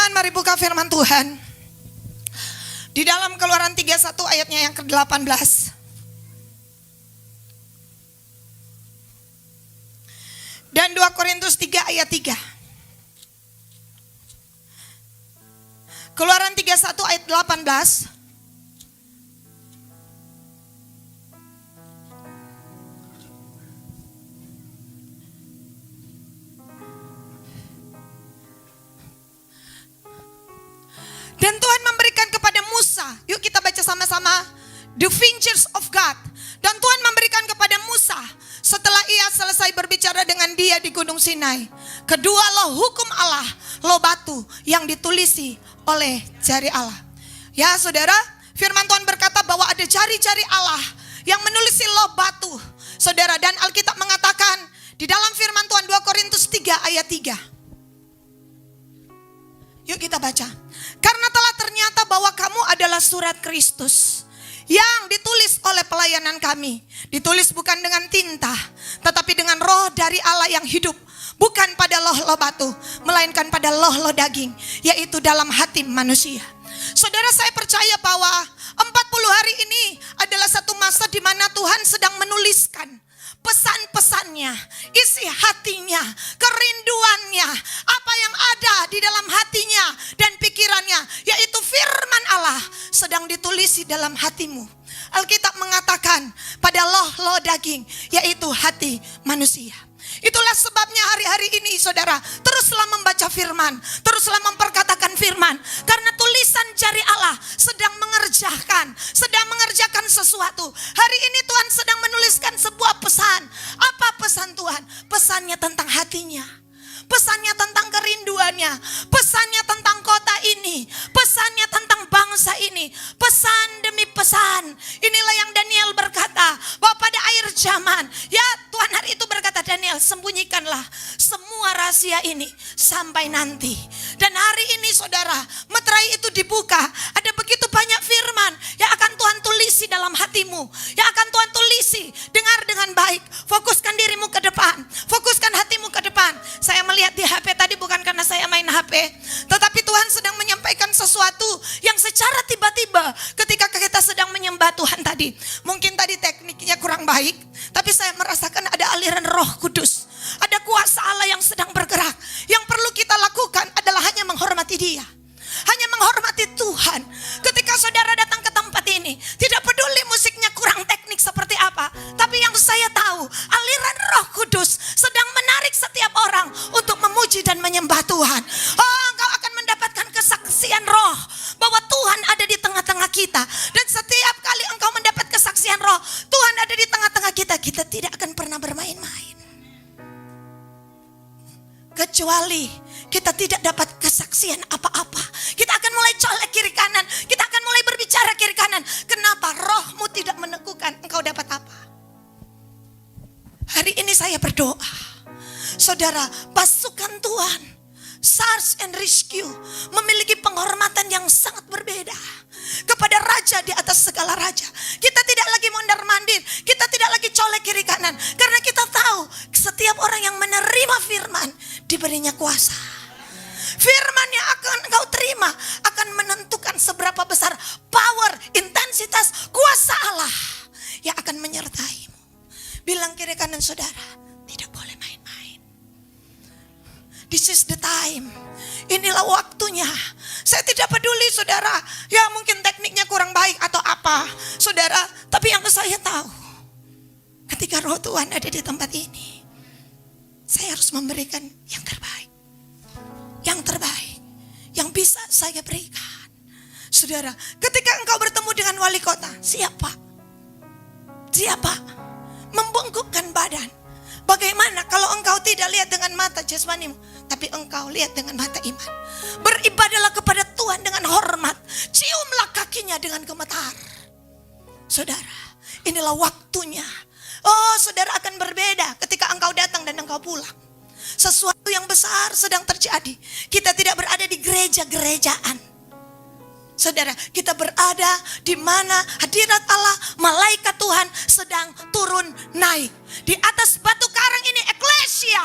teman-teman, mari buka firman Tuhan di dalam Keluaran 31 ayatnya yang ke-18. Dan 2 Korintus 3 ayat 3. Keluaran 31 ayat 18. Dan Tuhan memberikan kepada Musa, yuk kita baca sama-sama, the fingers of God. Dan Tuhan memberikan kepada Musa setelah ia selesai berbicara dengan dia di Gunung Sinai, kedua loh hukum Allah, loh batu yang ditulisi oleh jari Allah. Ya saudara, firman Tuhan berkata bahwa ada jari-jari Allah yang menulisi loh batu. Saudara, dan Alkitab mengatakan di dalam firman Tuhan 2 Korintus 3 ayat 3. Yuk kita baca. Karena telah ternyata bahwa kamu adalah surat Kristus yang ditulis oleh pelayanan kami. Ditulis bukan dengan tinta, tetapi dengan roh dari Allah yang hidup. Bukan pada loh-loh batu, melainkan pada loh-loh daging, yaitu dalam hati manusia. Saudara, saya percaya bahwa 40 hari ini adalah satu masa di mana Tuhan sedang menuliskan pesan-pesannya, isi hatinya, kerinduannya, apa yang ada di dalam hatinya dan pikirannya, yaitu firman Allah sedang ditulisi dalam hatimu. Alkitab mengatakan pada loh-loh daging, yaitu hati manusia. Itulah sebabnya hari-hari ini saudara, teruslah membaca firman, teruslah memperkatakan firman. Karena tulisan jari Allah sedang mengerjakan sesuatu. Hari ini Tuhan sedang menuliskan sebuah pesan. Apa pesan Tuhan? Pesannya tentang hatinya, pesannya tentang kerinduannya, pesannya tentang kota ini, pesannya tentang bangsa ini, pesan demi pesan. Inilah yang Daniel berkata, bahwa pada akhir zaman, ya Tuhan hari itu berkata, Daniel, sembunyikanlah semua rahasia ini sampai nanti. Dan hari ini saudara, meterai itu dibuka, ada begitu banyak firman yang akan Tuhan tulisi dalam hatimu, yang akan Tuhan tulisi. Dengar dengan baik, fokuskan dirimu ke depan, fokuskan hatimu ke depan. Saya melihat di HP tadi bukan karena saya main HP, tetapi Tuhan sedang menyampaikan sesuatu yang secara tiba-tiba ketika kita sedang menyembah Tuhan tadi. Mungkin tadi tekniknya kurang baik, tapi saya merasakan ada aliran Roh Kudus, ada kuasa Allah yang sedang bergerak. Yang perlu kita lakukan adalah hanya menghormati Dia, hanya menghormati Tuhan. Ketika saudara datang ke tempat ini, tidak peduli musiknya kurang teknik seperti apa, tapi yang saya tahu, aliran Roh Kudus sedang menarik setiap orang untuk memuji dan menyembah Tuhan. Oh, engkau akan mendapatkan kesaksian Roh bahwa Tuhan ada di tengah-tengah kita. Dan setiap kali engkau mendapat kesaksian Roh, Tuhan ada di tengah-tengah kita, kita tidak akan pernah bermain-main. Kecuali kita tidak dapat kesaksian apa-apa, kita akan mulai colek kiri kanan, kita akan mulai berbicara kiri kanan. Kenapa? Rohmu tidak meneguhkan, engkau dapat apa? Hari ini saya berdoa, saudara, pasukan Tuhan, Search and Rescue, memiliki penghormatan yang sangat berbeda kepada Raja di atas segala raja. Kita tidak lagi mondar-mandir, kita tidak lagi colek kiri kanan, karena kita tahu setiap orang yang menerima firman diberinya kuasa. Firman yang akan engkau terima akan menentukan seberapa besar power, intensitas, kuasa Allah yang akan menyertaimu. Bilang kiri kanan saudara, tidak boleh main-main. This is the time. Inilah waktunya. Saya tidak peduli saudara, ya mungkin tekniknya kurang baik atau apa saudara, tapi yang saya tahu, ketika Roh Tuhan ada di tempat ini, saya harus memberikan yang terbaik. Yang terbaik yang bisa saya berikan. Saudara, ketika engkau bertemu dengan wali kota, siapa? Siapa? Membungkukkan badan. Bagaimana kalau engkau tidak lihat dengan mata jasmanimu, tapi engkau lihat dengan mata iman? Beribadahlah kepada Tuhan dengan hormat, ciumlah kakinya dengan gemetar. Saudara, inilah waktunya. Oh, saudara, akan berbeda ketika engkau datang dan engkau pulang. Sesuatu yang besar sedang terjadi. Kita tidak berada di gereja-gerejaan. Saudara, kita berada di mana hadirat Allah, malaikat Tuhan sedang turun naik. Di atas batu karang ini eklesia,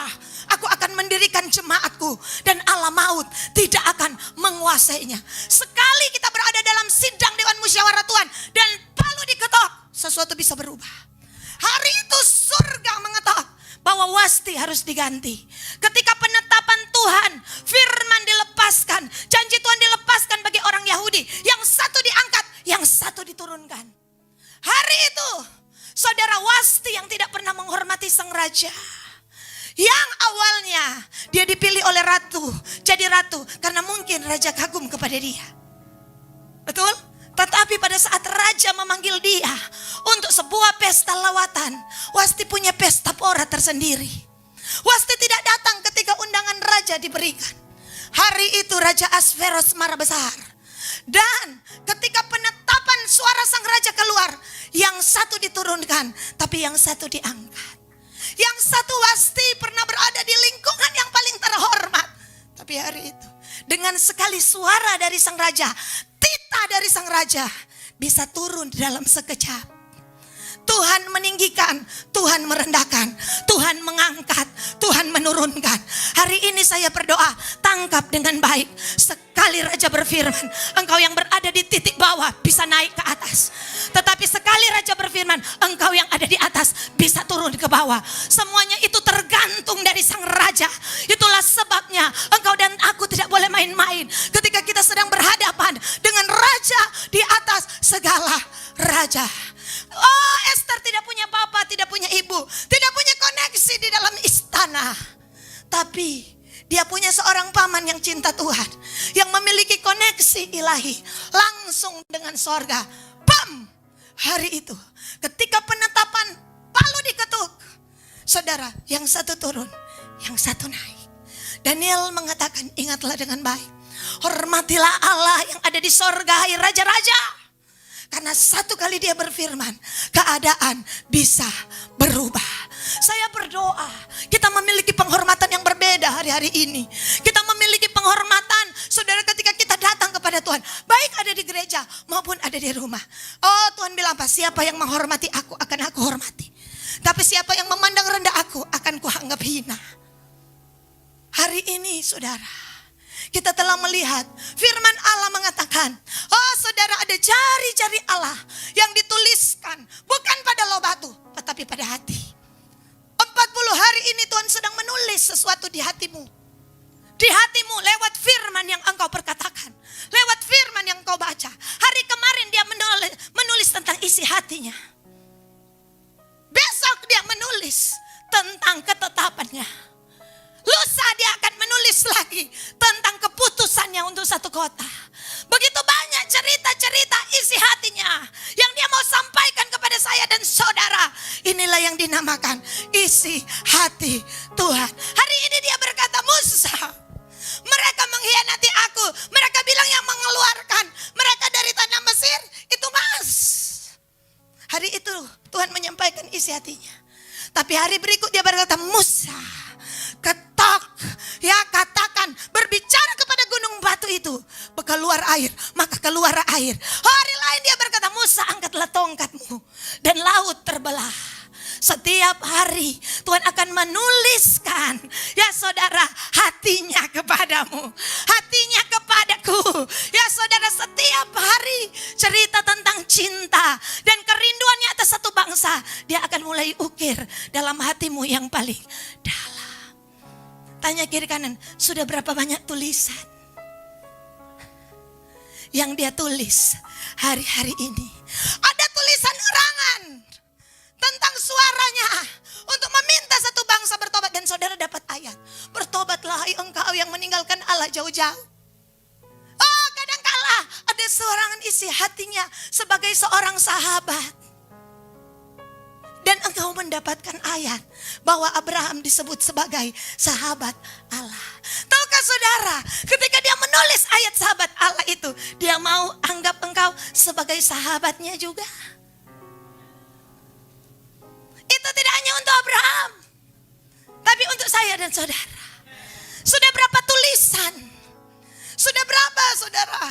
Aku akan mendirikan jemaatku dan Allah maut tidak akan menguasainya. Sekali kita berada dalam sidang Dewan Musyawarah Tuhan dan palu diketok, sesuatu bisa berubah. Hari itu surga mengetok bahwa Wasti harus diganti. Ketika penetapan Tuhan, firman dilepaskan, janji Tuhan dilepaskan bagi orang Yahudi, yang satu diangkat, yang satu diturunkan. Hari itu saudara Wasti yang tidak pernah menghormati sang raja, yang awalnya dia dipilih oleh ratu jadi ratu karena mungkin raja kagum kepada dia. Betul? Tetapi pada saat raja memanggil dia untuk sebuah pesta lawatan, Wasti punya pesta pora tersendiri. Wasti tidak datang ketika undangan raja diberikan. Hari itu Raja Asveros marah besar. Dan ketika penetapan suara sang raja keluar, yang satu diturunkan, tapi yang satu diangkat. Yang satu Wasti pernah berada di lingkungan yang paling terhormat. Tapi hari itu dengan sekali suara dari sang raja, titah dari sang raja bisa turun dalam sekejap. Tuhan meninggikan, Tuhan merendahkan, Tuhan mengangkat, Tuhan menurunkan. Hari ini saya berdoa, tangkap dengan baik. Sekali raja berfirman, engkau yang berada di titik bawah bisa naik ke atas. Tetapi sekali raja berfirman, engkau yang ada di atas bisa turun ke bawah. Semuanya itu tergantung dari sang raja. Itulah sebabnya engkau dan aku tidak boleh main-main ketika kita sedang berhadapan dengan raja di atas segala raja. Oh, Esther tidak punya bapak, tidak punya ibu, tidak punya koneksi di dalam istana. Tapi dia punya seorang paman yang cinta Tuhan, yang memiliki koneksi ilahi langsung dengan sorga. Bam! Hari itu ketika penetapan palu diketuk, saudara, yang satu turun, yang satu naik. Daniel mengatakan, ingatlah dengan baik, hormatilah Allah yang ada di sorga, hai raja-raja. Karena satu kali dia berfirman, keadaan bisa berubah. Saya berdoa, kita memiliki penghormatan yang berbeda hari-hari ini. Kita memiliki penghormatan, saudara, ketika kita datang kepada Tuhan. Baik ada di gereja maupun ada di rumah. Oh, Tuhan bilang apa? Siapa yang menghormati aku akan aku hormati. Tapi siapa yang memandang rendah aku akan kuanggap hina. Hari ini saudara, kita telah melihat firman Allah mengatakan, oh saudara, ada jari-jari Allah yang dituliskan bukan pada loh batu, tetapi pada hati. 40 hari ini Tuhan sedang menulis sesuatu di hatimu. Di hatimu lewat firman yang engkau perkatakan, lewat firman yang engkau baca. Hari kemarin dia menulis tentang isi hatinya. Besok dia menulis tentang ketetapannya. Lusa dia akan menulis lagi tentang keputusannya untuk satu kota. Begitu banyak cerita-cerita isi hatinya yang dia mau sampaikan kepada saya dan saudara. Inilah yang dinamakan isi hati Tuhan. Hari ini dia berkata, Musa, mereka mengkhianati aku. Mereka bilang yang mengeluarkan mereka dari tanah Mesir itu Mas. Hari itu Tuhan menyampaikan isi hatinya. Tapi hari berikut dia berkata, Musa, ketok, ya katakan, berbicara kepada gunung batu itu, keluar air, maka keluar air. Hari lain dia berkata, Musa, angkatlah tongkatmu dan laut terbelah. Setiap hari Tuhan akan menuliskan, ya saudara, hatinya kepadamu, hatinya kepadaku. Ya saudara, setiap hari cerita tentang cinta dan kerinduannya atas satu bangsa, dia akan mulai ukir dalam hatimu yang paling dalam. Tanya kiri kanan, sudah berapa banyak tulisan yang dia tulis hari-hari ini? Ada tulisan erangan tentang suaranya untuk meminta satu bangsa bertobat. Dan saudara dapat ayat, bertobatlah hai engkau yang meninggalkan Allah jauh-jauh. Oh, kadangkala ada seorang isi hatinya sebagai seorang sahabat. Dan engkau mendapatkan ayat bahwa Abraham disebut sebagai sahabat Allah. Tahukah saudara, ketika dia menulis ayat sahabat Allah itu, dia mau anggap engkau sebagai sahabatnya juga. Itu tidak hanya untuk Abraham, tapi untuk saya dan saudara. Sudah berapa tulisan? Sudah berapa saudara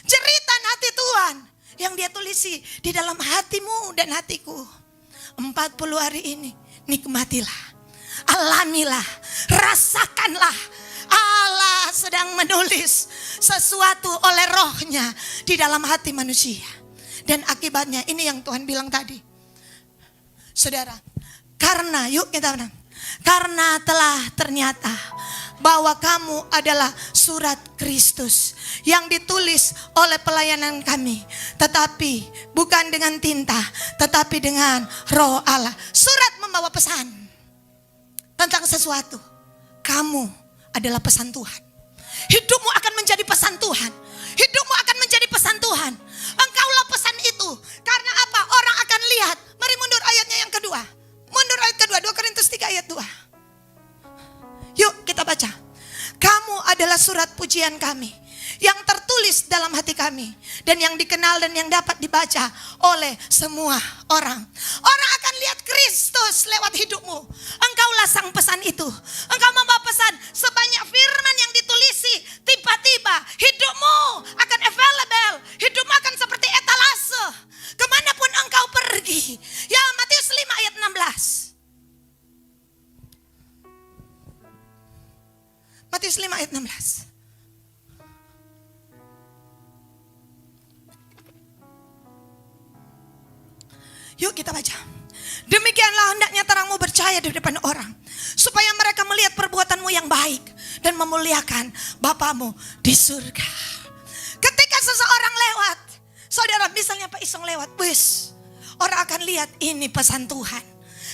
jeritan hati Tuhan yang dia tulisi di dalam hatimu dan hatiku? 40 hari ini nikmatilah, alamilah, rasakanlah Allah sedang menulis sesuatu oleh rohnya di dalam hati manusia. Dan akibatnya ini yang Tuhan bilang tadi. Saudara, karena karena telah ternyata bahwa kamu adalah surat Kristus yang ditulis oleh pelayanan kami, tetapi bukan dengan tinta, tetapi dengan Roh Allah. Surat membawa pesan tentang sesuatu. Kamu adalah pesan Tuhan. Hidupmu akan menjadi pesan Tuhan. Hidupmu akan menjadi pesan Tuhan. Engkaulah pesan itu. Karena apa? Orang akan lihat. Mari mundur ayatnya yang kedua. Mundur ayat kedua, 2 Korintus 3 ayat 2. Yuk kita baca. Kamu adalah surat pujian kami yang tertulis dalam hati kami dan yang dikenal dan yang dapat dibaca oleh semua orang. Orang akan lihat Kristus lewat hidupmu. Engkaulah sang pesan itu. Engkau membawa pesan sebanyak firman yang ditulisi. Tiba-tiba hidupmu akan available. Hidupmu akan seperti etalase kemanapun engkau pergi. Ya, Matius 5 ayat 16. Matius 5 ayat 16. Yuk kita baca. Demikianlah hendaknya terangmu bercahaya di depan orang, supaya mereka melihat perbuatanmu yang baik dan memuliakan Bapamu di surga. Ketika seseorang lewat, saudara misalnya Pak Isong lewat, orang akan lihat ini pesan Tuhan.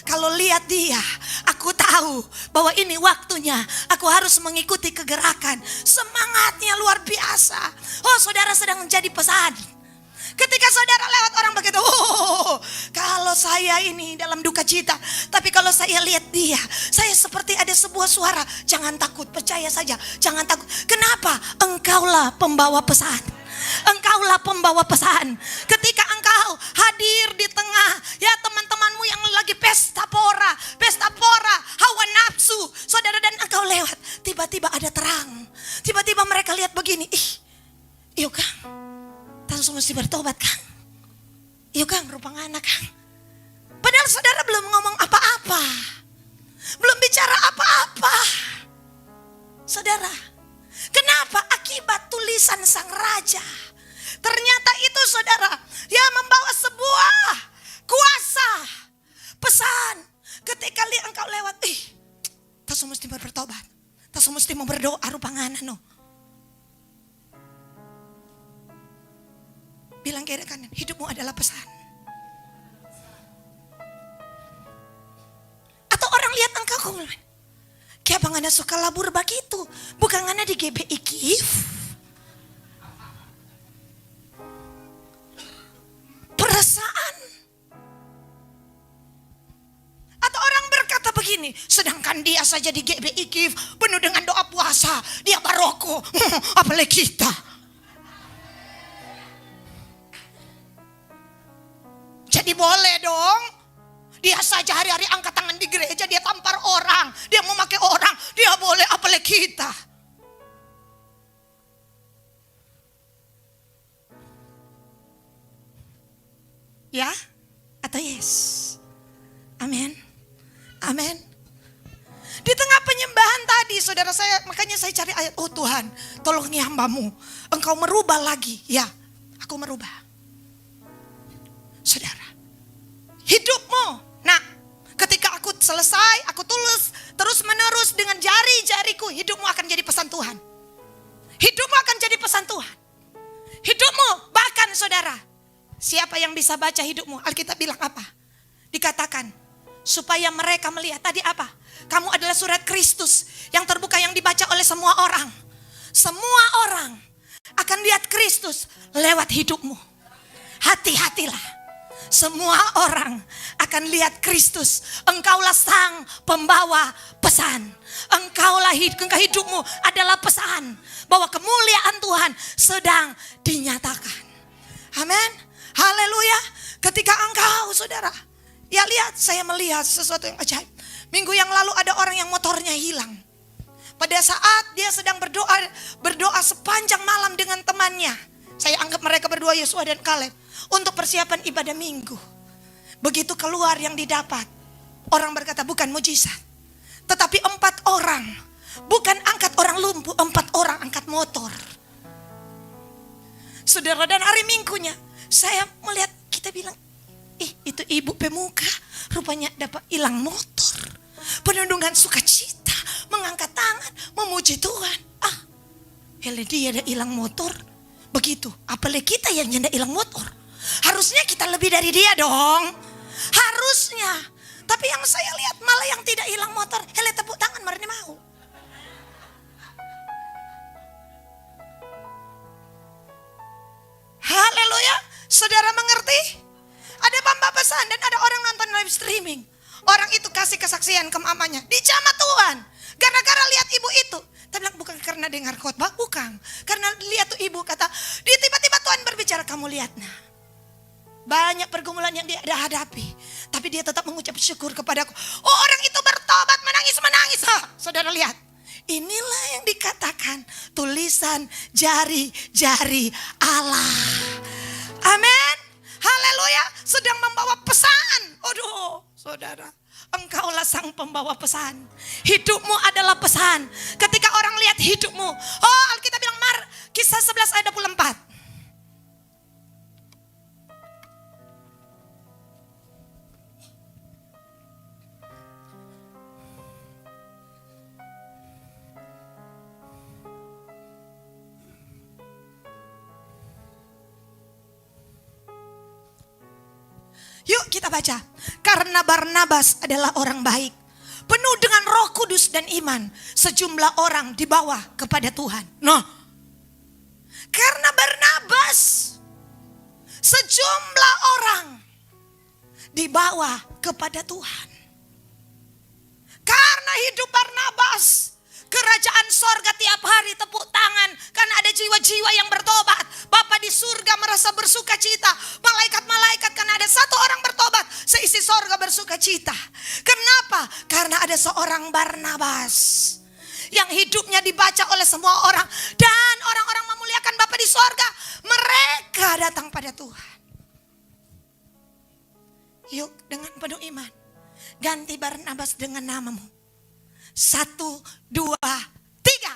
Kalau lihat dia, aku tahu bahwa ini waktunya aku harus mengikuti kegerakan. Semangatnya luar biasa. Oh, saudara sedang menjadi pesan. Ketika saudara lewat, orang begitu, kalau saya ini dalam duka cita, tapi kalau saya lihat dia, saya seperti ada sebuah suara, jangan takut, percaya saja, jangan takut. Kenapa? Engkaulah pembawa pesan. Engkaulah pembawa pesan. Ketika engkau hadir di tengah ya teman-temanmu yang lagi pesta pora, hawa nafsu, saudara, dan engkau lewat, tiba-tiba ada terang. Tiba-tiba mereka lihat begini, yuk Kang, langsung mesti bertobat Kang. Yuk Kang, rupang anak Kang. Padahal saudara belum ngomong apa-apa, belum bicara apa-apa. Saudara, kenapa? Akibat tulisan sang raja. Ternyata itu saudara, ya membawa sebuah kuasa, pesan. Ketika engkau lewat, tasu mesti bertobat, tasu mesti mau berdoa rupanganan no. Bilang kiri kanan, hidupmu adalah pesan. Atau orang lihat engkau, kau bilang, kayak bang anda suka labur begitu, bukan anda di GBI Kiev. Perasaan. Atau orang berkata begini, sedangkan dia saja di GBI Kiev penuh dengan doa puasa, dia baroko, apalagi kita. Jadi boleh dong. Dia saja hari-hari angkat tangan di gereja, dia tampar orang, dia memakai orang, dia boleh, apalagi kita. Ya atau yes? Amin. Amin. Di tengah penyembahan tadi, saudara saya, makanya saya cari ayat, oh Tuhan, tolongi hambamu, engkau merubah lagi. Ya, aku merubah. Saudara, hidupmu, nah ketika aku selesai, aku tulis terus menerus dengan jari-jariku, hidupmu akan jadi pesan Tuhan. Hidupmu akan jadi pesan Tuhan. Hidupmu, bahkan saudara, siapa yang bisa baca hidupmu? Alkitab bilang apa? Dikatakan, supaya mereka melihat, tadi apa? Kamu adalah surat Kristus yang terbuka, yang dibaca oleh semua orang. Semua orang akan lihat Kristus lewat hidupmu. Hati-hatilah. Semua orang akan lihat Kristus. Engkaulah sang pembawa pesan. Engkaulah hidupmu adalah pesan bahwa kemuliaan Tuhan sedang dinyatakan. Amin. Haleluya. Ketika engkau saudara, ya lihat, saya melihat sesuatu yang ajaib. Minggu yang lalu ada orang yang motornya hilang. Pada saat dia sedang berdoa sepanjang malam dengan temannya. Saya anggap mereka berdua, Yosua dan Kaleb, untuk persiapan ibadah minggu. Begitu keluar yang didapat, orang berkata bukan mujizat, tetapi Tapi 4 orang, bukan angkat orang lumpuh, 4 orang angkat motor. Saudara, dan hari Minggunya saya melihat, kita bilang, itu ibu pemuka rupanya dapat hilang motor. Penuh dengan sukacita, mengangkat tangan, memuji Tuhan. Hele dia ada hilang motor. Begitu, apalagi kita yang nyenda hilang motor. Harusnya kita lebih dari dia dong. Harusnya. Tapi yang saya lihat malah yang tidak hilang motor, hele tepuk tangan, mari mau. Haleluya. Saudara mengerti? Ada Bamba pesan dan ada orang nonton live streaming. Orang itu kasih kesaksian ke mamanya, dijamah Tuhan. Gara-gara lihat ibu itu. Tapi bilang bukan karena dengar khotbah, bukan. Karena lihat tuh ibu kata, dia tiba-tiba Tuhan berbicara, kamu lihat nah. Banyak pergumulan yang dia hadapi. Tapi dia tetap mengucap syukur kepadaku. Oh, orang itu bertobat, menangis-menangis. Saudara lihat. Inilah yang dikatakan tulisan jari-jari Allah. Amin. Haleluya. Sedang membawa pesan. Aduh, saudara. Engkaulah sang pembawa pesan. Hidupmu adalah pesan. Ketika orang lihat hidupmu. Oh, Alkitab bilang Kisah 11 ayat 24. Yuk kita baca. Karena Barnabas adalah orang baik, penuh dengan Roh Kudus dan iman, sejumlah orang dibawa kepada Tuhan. Nah, karena Barnabas, sejumlah orang dibawa kepada Tuhan. Karena hidup Barnabas, kerajaan sorga tiap hari tepuk tangan. Karena ada jiwa-jiwa yang bertobat. Bapa di surga merasa bersuka cita. Malaikat-malaikat karena ada satu orang bertobat, seisi sorga bersuka cita. Kenapa? Karena ada seorang Barnabas yang hidupnya dibaca oleh semua orang. Dan orang-orang memuliakan Bapa di sorga. Mereka datang pada Tuhan. Yuk dengan penuh iman, ganti Barnabas dengan namamu. 1, 2, 3.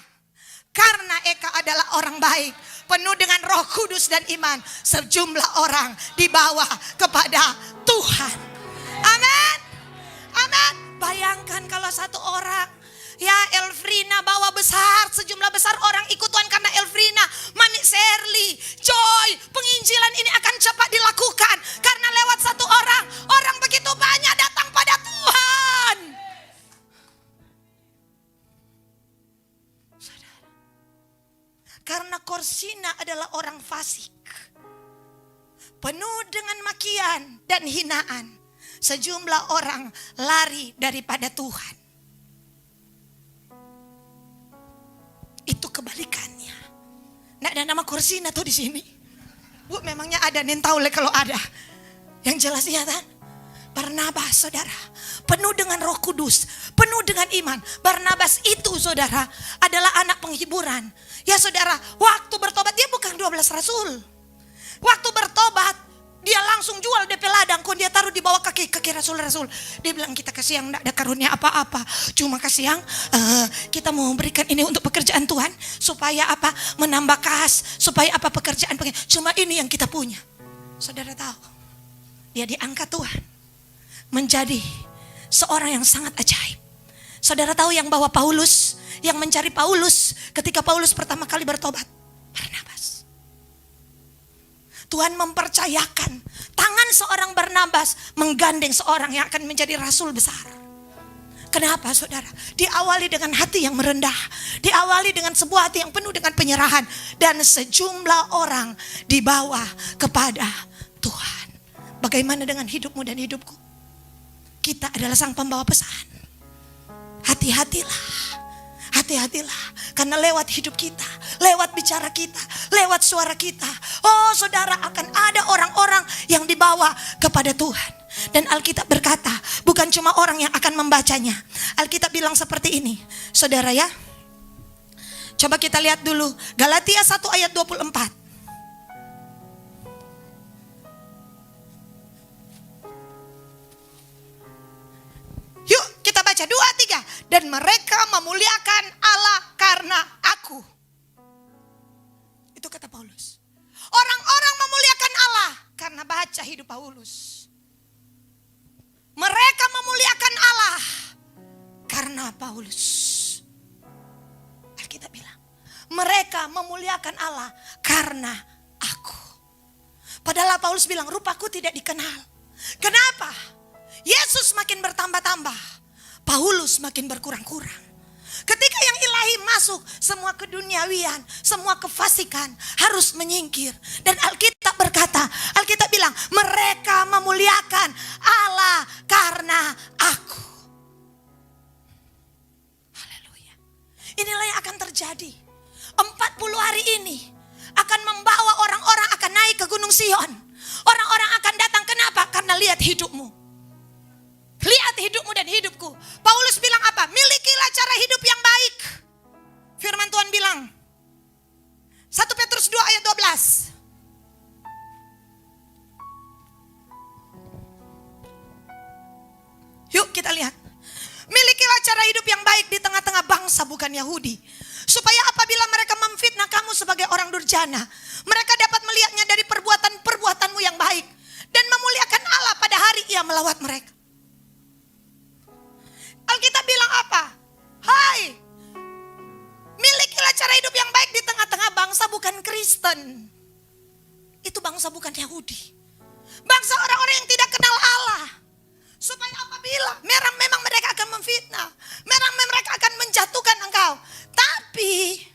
Karena Eka adalah orang baik, penuh dengan Roh Kudus dan iman, sejumlah orang dibawa kepada Tuhan. Amin. Amin. Bayangkan kalau satu orang, ya Elfrina bawa besar, sejumlah besar orang ikut Tuhan karena Elfrina, Mami Shirley, Joy, penginjilan ini akan cepat dilakukan karena lewat satu orang, orang begitu banyak datang pada Tuhan. Karena Korsina adalah orang fasik, penuh dengan makian dan hinaan, sejumlah orang lari daripada Tuhan. Itu kebalikannya. Nggak ada nama Korsina tuh di sini. Bu, memangnya ada, nih tahu le kalau ada. Yang jelas ya kan? Barnabas, saudara, penuh dengan Roh Kudus, penuh dengan iman. Barnabas itu, saudara, adalah anak penghiburan. Ya saudara, waktu bertobat dia bukan 12 rasul. Waktu bertobat dia langsung jual DP ladang, dia taruh di bawah kaki rasul-rasul. Dia bilang, kita kasih yang tidak ada karunia apa-apa, cuma kasih yang kita mau berikan ini untuk pekerjaan Tuhan, supaya apa, menambah kas, supaya apa, pekerjaan, cuma ini yang kita punya. Saudara tahu, dia diangkat Tuhan menjadi seorang yang sangat ajaib. Saudara tahu yang bawa Paulus, yang mencari Paulus ketika Paulus pertama kali bertobat? Barnabas. Tuhan mempercayakan tangan seorang Barnabas menggandeng seorang yang akan menjadi rasul besar. Kenapa saudara? Diawali dengan hati yang merendah, diawali dengan sebuah hati yang penuh dengan penyerahan, dan sejumlah orang dibawa kepada Tuhan. Bagaimana dengan hidupmu dan hidupku? Kita adalah sang pembawa pesan. Hati-hatilah, hati-hatilah, karena lewat hidup kita, lewat bicara kita, lewat suara kita, oh saudara, akan ada orang-orang yang dibawa kepada Tuhan. Dan Alkitab berkata, bukan cuma orang yang akan membacanya. Alkitab bilang seperti ini, saudara ya. Coba kita lihat dulu Galatia 1 ayat 24. Yuk kita baca baca 2, 3. Dan mereka memuliakan Allah karena aku. Itu kata Paulus. Orang-orang memuliakan Allah karena baca hidup Paulus. Mereka memuliakan Allah karena Paulus. Alkitab bilang, mereka memuliakan Allah karena aku. Padahal Paulus bilang, rupaku tidak dikenal. Kenapa? Yesus makin bertambah-tambah, Paulus makin berkurang-kurang. Ketika yang ilahi masuk, semua keduniawian, semua kefasikan harus menyingkir. Dan Alkitab berkata, Alkitab bilang, mereka memuliakan Allah karena aku. Haleluya. Inilah yang akan terjadi. 40 hari ini akan membawa orang-orang akan naik ke Gunung Sion. Orang-orang akan datang, kenapa? Karena lihat hidupmu. Lihat hidupmu dan hidupku. Paulus bilang apa? Milikilah cara hidup yang baik. Firman Tuhan bilang 1 Petrus 2 ayat 12. Yuk kita lihat. Milikilah cara hidup yang baik di tengah-tengah bangsa bukan Yahudi. Supaya apabila mereka memfitnah kamu sebagai orang durjana, mereka dapat melihatnya dari perbuatan-perbuatanmu yang baik. Dan memuliakan Allah pada hari ia melawat mereka. Alkitab bilang apa? Hai, milikilah cara hidup yang baik di tengah-tengah bangsa bukan Kristen. Itu bangsa bukan Yahudi. Bangsa orang-orang yang tidak kenal Allah. Supaya apabila memang mereka akan memfitnah, memang mereka akan menjatuhkan engkau, tapi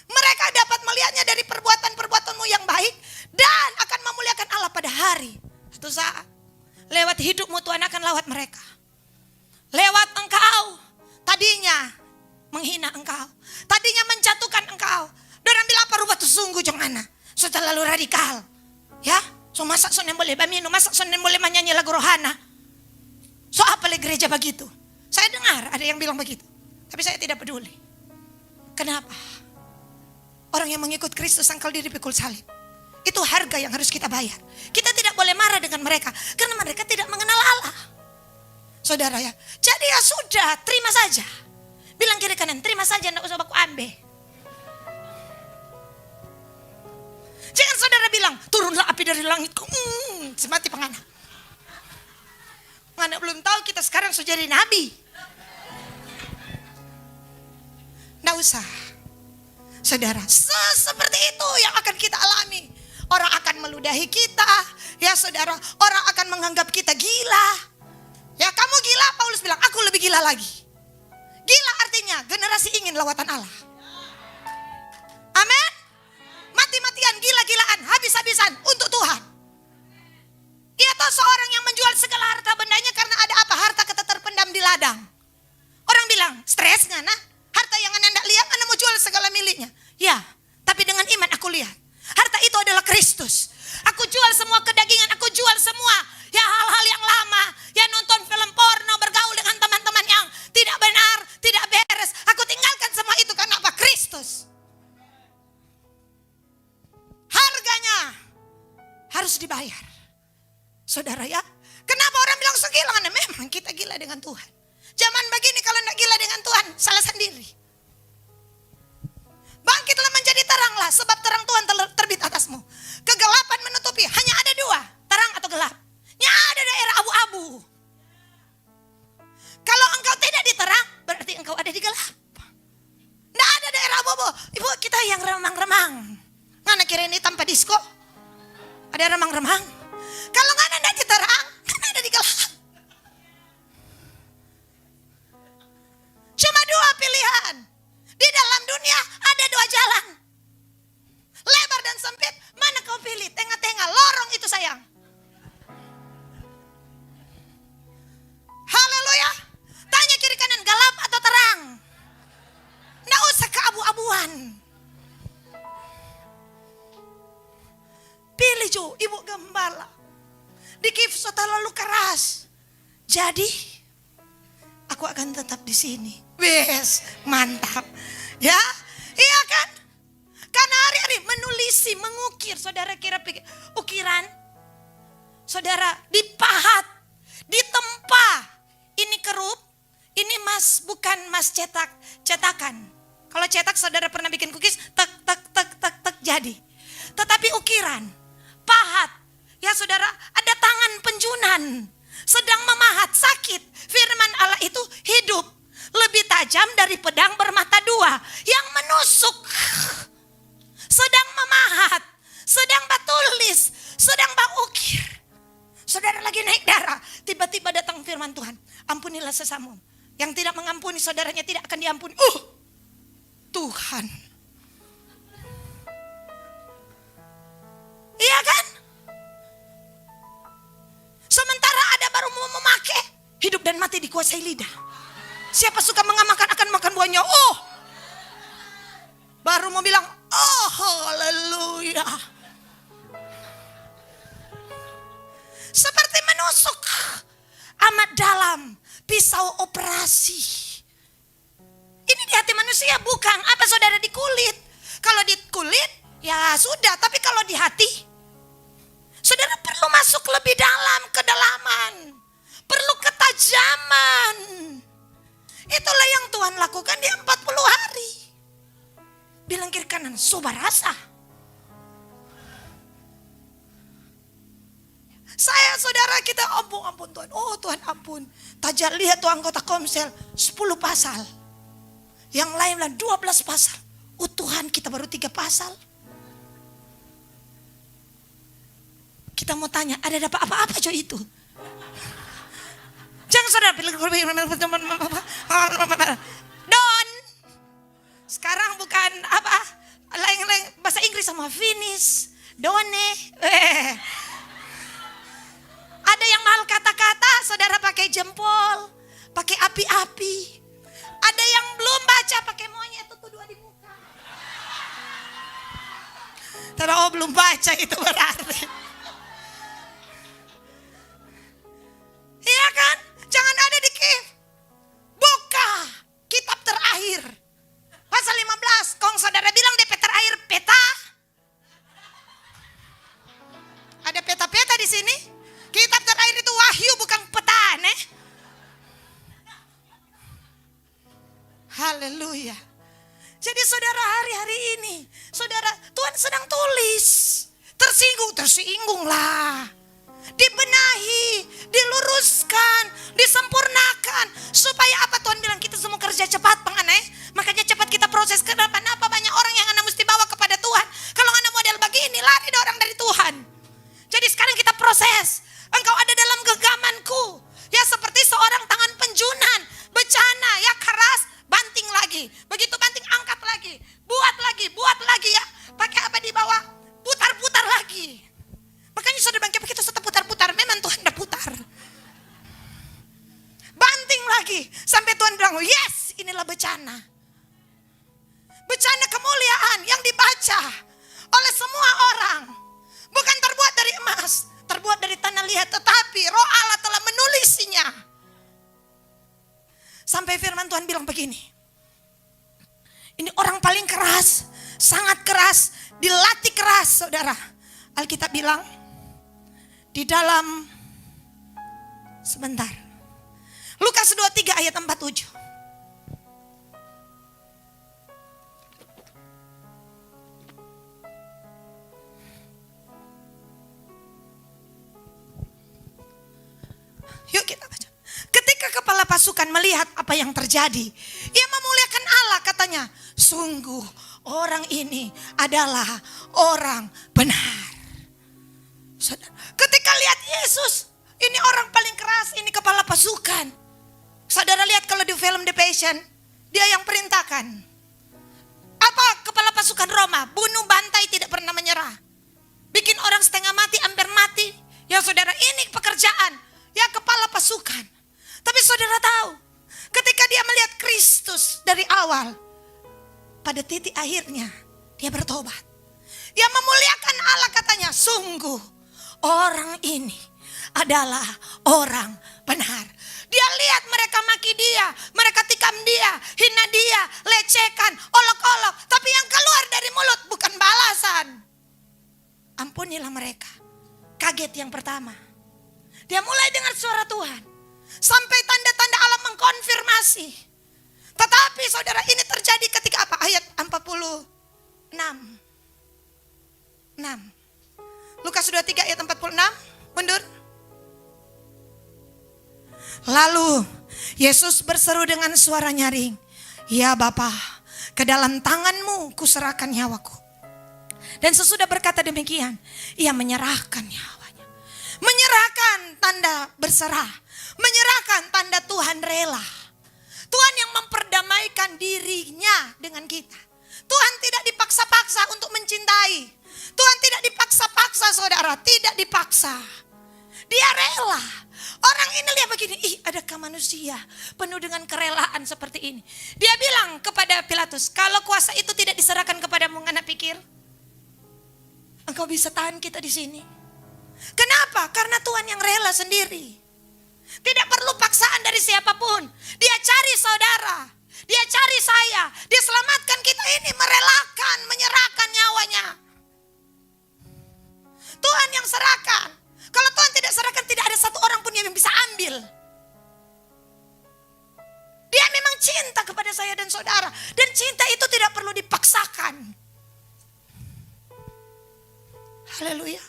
mereka dapat melihatnya dari perbuatan-perbuatanmu yang baik dan akan memuliakan Allah pada hari suatu saat. Lewat hidupmu Tuhan akan lawat mereka. Lewat engkau, tadinya menghina engkau, tadinya menjatuhkan engkau. Dorang bilang apa rubah tu sungguh jongana, so terlalu radikal. Ya, so masak so boleh baminu, masak so boleh menyanyi lagu rohana. So apa le gereja begitu? Saya dengar ada yang bilang begitu, tapi saya tidak peduli. Kenapa? Orang yang mengikut Kristus sangkal diri pikul salib. Itu harga yang harus kita bayar. Kita tidak boleh marah dengan mereka, karena mereka tidak mengenal Allah. Saudara ya, jadi ya sudah, terima saja. Bilang kiri kanan, terima saja, enggak usah baku ambe. Jangan saudara bilang, turunlah api dari langit, semati pengana. Pengana belum tahu kita sekarang sudah jadi nabi. Enggak usah. Saudara, seperti itu yang akan kita alami. Orang akan meludahi kita, ya saudara, orang akan menganggap kita gila. Ya kamu gila, Paulus bilang, aku lebih gila lagi. Gila artinya generasi ingin lawatan Allah. Amin. Mati-matian, gila-gilaan, habis-habisan untuk Tuhan. Ia tahu seorang yang menjual segala harta bendanya karena ada apa? Harta kata terpendam di ladang. Orang bilang, stres nggak nah? Harta yang anda tidak lihat, anda mau jual segala miliknya. Ya, tapi dengan iman aku lihat. Harta itu adalah Kristus. Aku jual semua kedagingan, aku jual semua ya hal-hal yang lama, ya nonton film porno, bergaul dengan teman-teman yang tidak benar, tidak beres. Aku tinggalkan semua itu karena apa? Kristus. Harganya harus dibayar. Saudara ya, kenapa orang bilang segila? Memang kita gila dengan Tuhan. Zaman begini kalau tidak gila dengan Tuhan, salah sendiri. Bangkitlah menjadi teranglah, sebab terang Tuhan terbit atasmu. Kegelapan menutupi, hanya ada dua, terang atau gelap. Ya ada daerah abu-abu. Kalau engkau tidak diterang, berarti engkau ada di gelap. Tidak ada daerah abu-abu. Ibu kita yang remang-remang. Ngana kira ini tanpa disko? Ada remang-remang. Kalau ngana tidak diterang, kan ada di gelap. Cuma dua pilihan. Di dalam dunia ada dua jalan. Lebar dan sempit, mana kau pilih? Tengah-tengah, lorong itu sayang. Haleluya. Tanya kiri kanan, gelap atau terang? Nggak usah keabu-abuan. Pilih Jo, ibu gembala. Di Kifso terlalu keras. Jadi, aku akan tetap di sini. Wes, mantap. Ya, iya kan? Karena hari-hari menulisi, mengukir. Saudara kira pikir, ukiran. Saudara dipahat, ditempa. Ini kerup, emas, bukan emas cetakan. Kalau cetak saudara pernah bikin cookies, tek tek tek tek tek jadi. Tetapi ukiran, pahat. Ya saudara, ada tangan penjunan sedang memahat, sakit. Firman Allah itu hidup, lebih tajam dari pedang bermata dua yang menusuk. Sedang memahat, sedang batulis, sedang ukir. Saudara lagi naik darah, tiba-tiba datang firman Tuhan. Ampunilah sesamu. Yang tidak mengampuni saudaranya tidak akan diampuni. Tuhan. Iya kan? Sementara ada baru mau memakai, hidup dan mati dikuasai lidah. Siapa suka mengamalkan akan makan buahnya. Baru mau bilang, haleluya. Seperti menusuk amat dalam pisau operasi. Ini di hati manusia bukan. Apa saudara di kulit? Kalau di kulit ya sudah. Tapi kalau di hati, saudara perlu masuk lebih dalam, kedalaman. Perlu ketajaman. Itulah yang Tuhan lakukan di 40 hari. Bilang kiri kanan, sobat rasa. Saya saudara kita ampun Tuhan. Tuhan ampun. Tajak lihat tuh anggota komsel 10 pasal. Yang lain 12 pasal. Tuhan kita baru 3 pasal. Kita mau tanya, ada dapat apa-apa coy itu? Jangan saudara pilih Don. Sekarang bukan apa? Lain bahasa Inggris sama finish. Done. Ada yang mahal kata-kata, saudara pakai jempol, pakai api-api. Ada yang belum baca pakai monyet tuh 2 di muka. Belum baca itu berarti. Iya kan? Jangan ada di Kiev. Buka kitab terakhir. Pasal 15. Kong saudara bilang DP terakhir peta. Ada peta-peta di sini. Kitab terakhir itu wahyu bukan peta, Haleluya. Jadi saudara hari-hari ini, saudara Tuhan sedang tulis. Tersinggung lah. Dibenahi, diluruskan, disempurnakan. Supaya apa Tuhan bilang kita semua kerja cepat makanya cepat kita proses. Kenapa banyak orang yang Anda mesti bawa kepada Tuhan. Kalau Anda model begini, lari orang dari Tuhan. Jadi sekarang kita proses. Engkau ada dalam genggamanku. Ya seperti seorang tangan penjunan. Bencana ya keras, banting lagi. Begitu banting angkat lagi. Buat lagi ya. Pakai apa di bawah? Putar-putar lagi. Makanya saudara bangkit begitu tetap putar-putar. Memang Tuhan udah putar. Banting lagi. Sampai Tuhan bilang, yes inilah bencana. Bencana kemuliaan yang dibaca oleh semua orang. Bukan terbuat dari emas. Terbuat dari tanah liat, tetapi Roh Allah telah menulisinya. Sampai firman Tuhan bilang begini. Ini orang paling keras, sangat keras, dilatih keras saudara. Alkitab bilang, di dalam, sebentar. Lukas 23 ayat 47. Yuk kita baca. Ketika kepala pasukan melihat apa yang terjadi, ia memuliakan Allah, katanya, sungguh orang ini adalah orang benar. Ketika lihat Yesus, ini orang paling keras, ini kepala pasukan. Saudara lihat kalau di film The Passion, dia yang perintahkan. Apa kepala pasukan Roma? Bunuh, bantai, tidak pernah menyerah. Bikin orang setengah mati, hampir mati. Ya saudara, ini pekerjaan. Ya kepala pasukan. Tapi saudara tahu, ketika dia melihat Kristus dari awal, pada titik akhirnya dia bertobat. Dia memuliakan Allah, katanya, sungguh orang ini adalah orang benar. Dia lihat mereka maki dia, mereka tikam dia, hina dia, lecehkan, olok-olok. Tapi yang keluar dari mulut bukan balasan. Ampunilah mereka. Kaget yang pertama. Dia mulai dengar suara Tuhan. Sampai tanda-tanda Allah mengkonfirmasi. Tetapi saudara, ini terjadi ketika apa? Ayat 46. 6. Lukas 23 ayat 46. Mundur. Lalu Yesus berseru dengan suara nyaring, "Ya Bapa, ke dalam tangan-Mu kuserahkan nyawaku." Dan sesudah berkata demikian, ia menyerahkan nyawanya. Menyerahkan tanda berserah. Menyerahkan tanda Tuhan rela. Tuhan yang memperdamaikan dirinya dengan kita. Tuhan tidak dipaksa-paksa untuk mencintai. Tuhan tidak dipaksa-paksa saudara, tidak dipaksa. Dia rela. Orang ini lihat begini, adakah manusia penuh dengan kerelaan seperti ini? Dia bilang kepada Pilatus, kalau kuasa itu tidak diserahkan kepadamu, Anda pikir engkau bisa tahan kita di sini? Kenapa? Karena Tuhan yang rela sendiri. Tidak perlu paksaan dari siapapun. Dia cari saudara, dia cari saya, dia selamatkan kita ini, merelakan, menyerahkan nyawanya. Tuhan yang serahkan. Kalau Tuhan tidak serahkan, tidak ada satu orang pun yang bisa ambil. Dia memang cinta kepada saya dan saudara. Dan cinta itu tidak perlu dipaksakan. Haleluya.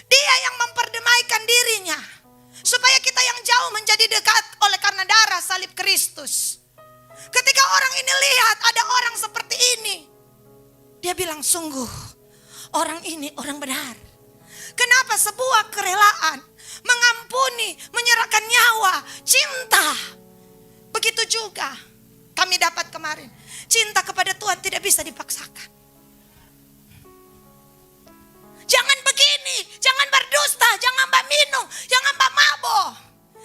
Dia yang memperdamaikan dirinya. Supaya kita yang jauh menjadi dekat oleh karena darah salib Kristus. Ketika orang ini lihat ada orang seperti ini, dia bilang, sungguh orang ini orang benar. Kenapa? Sebuah kerelaan, mengampuni, menyerahkan nyawa, cinta. Begitu juga kami dapat kemarin. Cinta kepada Tuhan tidak bisa dipaksakan. Jangan begini, jangan berdusta, jangan minum, jangan mabok.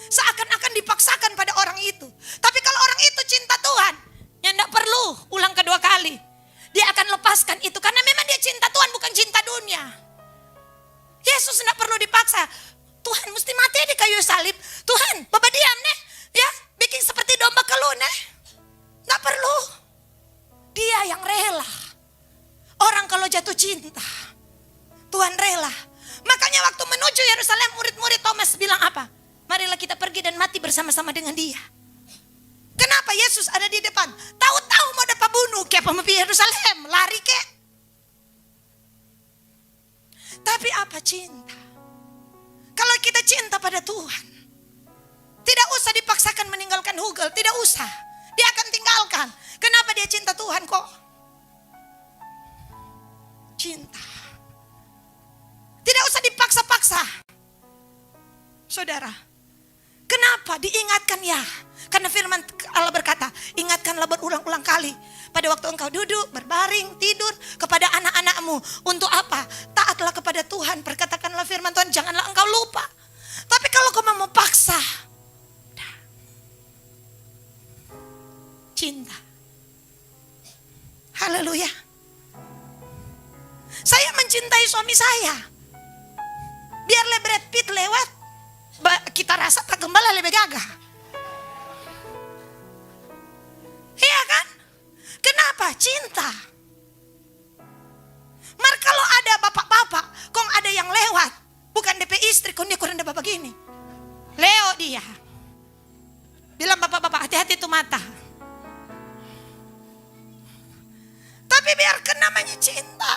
Seakan-akan dipaksakan pada orang itu. Tapi kalau orang itu cinta Tuhan, ya tidak perlu ulang kedua kali. Dia akan lepaskan itu karena memang dia cinta Tuhan, bukan cinta dunia. Yesus tidak perlu dipaksa. Tuhan mesti mati di kayu salib. Tuhan, Bapak diam nih. Ya, bikin seperti domba keluh nih. Tidak perlu. Dia yang rela. Orang kalau jatuh cinta, Tuhan rela. Makanya waktu menuju Yerusalem, murid-murid Thomas bilang apa? Marilah kita pergi dan mati bersama-sama dengan dia. Kenapa Yesus ada di depan? Tahu-tahu mau dapat bunuh. Kayak pemimpin Yerusalem, lari kek. Tapi apa cinta? Kalau kita cinta pada Tuhan, tidak usah dipaksakan meninggalkan hugel, tidak usah. Dia akan tinggalkan. Kenapa dia cinta Tuhan kok? Cinta. Tidak usah dipaksa-paksa. Saudara, kenapa diingatkan ya? Karena firman Allah berkata, ingatkanlah berulang-ulang kali. Pada waktu engkau duduk, berbaring, tidur, kepada anak-anakmu. Untuk apa? Taatlah kepada Tuhan. Perkatakanlah firman Tuhan, janganlah engkau lupa. Tapi kalau kau mau paksa, cinta. Haleluya. Saya mencintai suami saya. Biarlah Brad Pitt lewat, kita rasa tak gembala lebih gagah. Iya kan? Kenapa? Cinta. Mar kalau ada bapak-bapak, kong ada yang lewat, bukan DP istri, kong dia kurang ada bapak gini. Leo dia. Bilang bapak-bapak, hati-hati itu mata. Tapi biarkan namanya cinta.